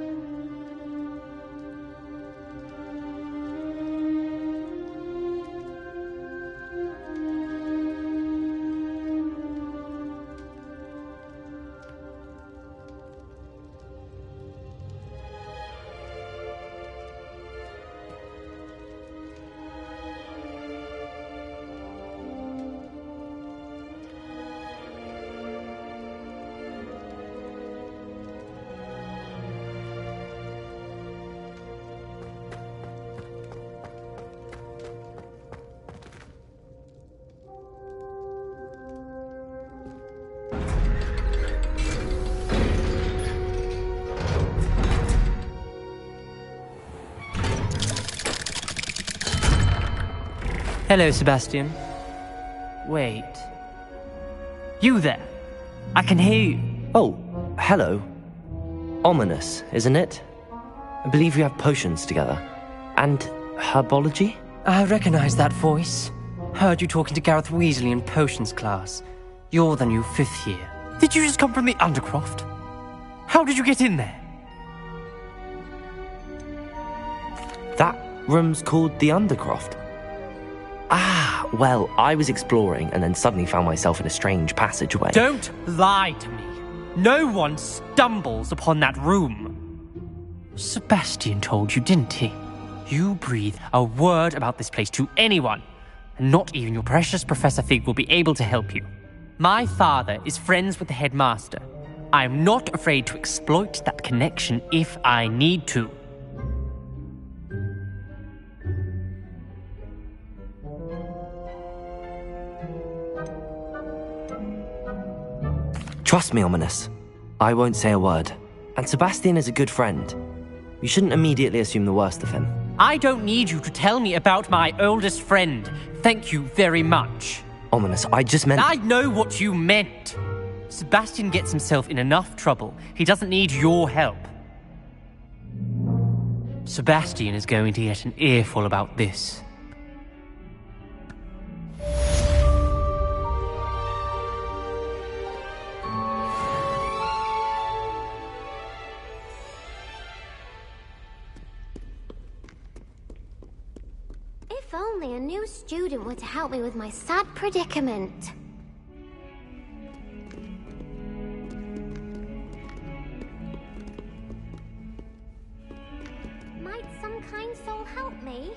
Hello, Sebastian. Wait. You there? I can hear you. Oh, hello. Ominous, isn't it? I believe we have potions together. And herbology? I recognize that voice. Heard you talking to Gareth Weasley in potions class. You're the new 5th year. Did you just come from the Undercroft? How did you get in there? That room's called the Undercroft. Ah, well, I was exploring and then suddenly found myself in a strange passageway. Don't lie to me. No one stumbles upon that room. Sebastian told you, didn't he? You breathe a word about this place to anyone, and not even your precious Professor Fig will be able to help you. My father is friends with the headmaster. I'm not afraid to exploit that connection if I need to. Trust me, Ominous. I won't say a word. And Sebastian is a good friend. You shouldn't immediately assume the worst of him. I don't need you to tell me about my oldest friend. Thank you very much. Ominous, I just meant... I know what you meant. Sebastian gets himself in enough trouble. He doesn't need your help. Sebastian is going to get an earful about this. If only a new student were to help me with my sad predicament. Might some kind soul help me?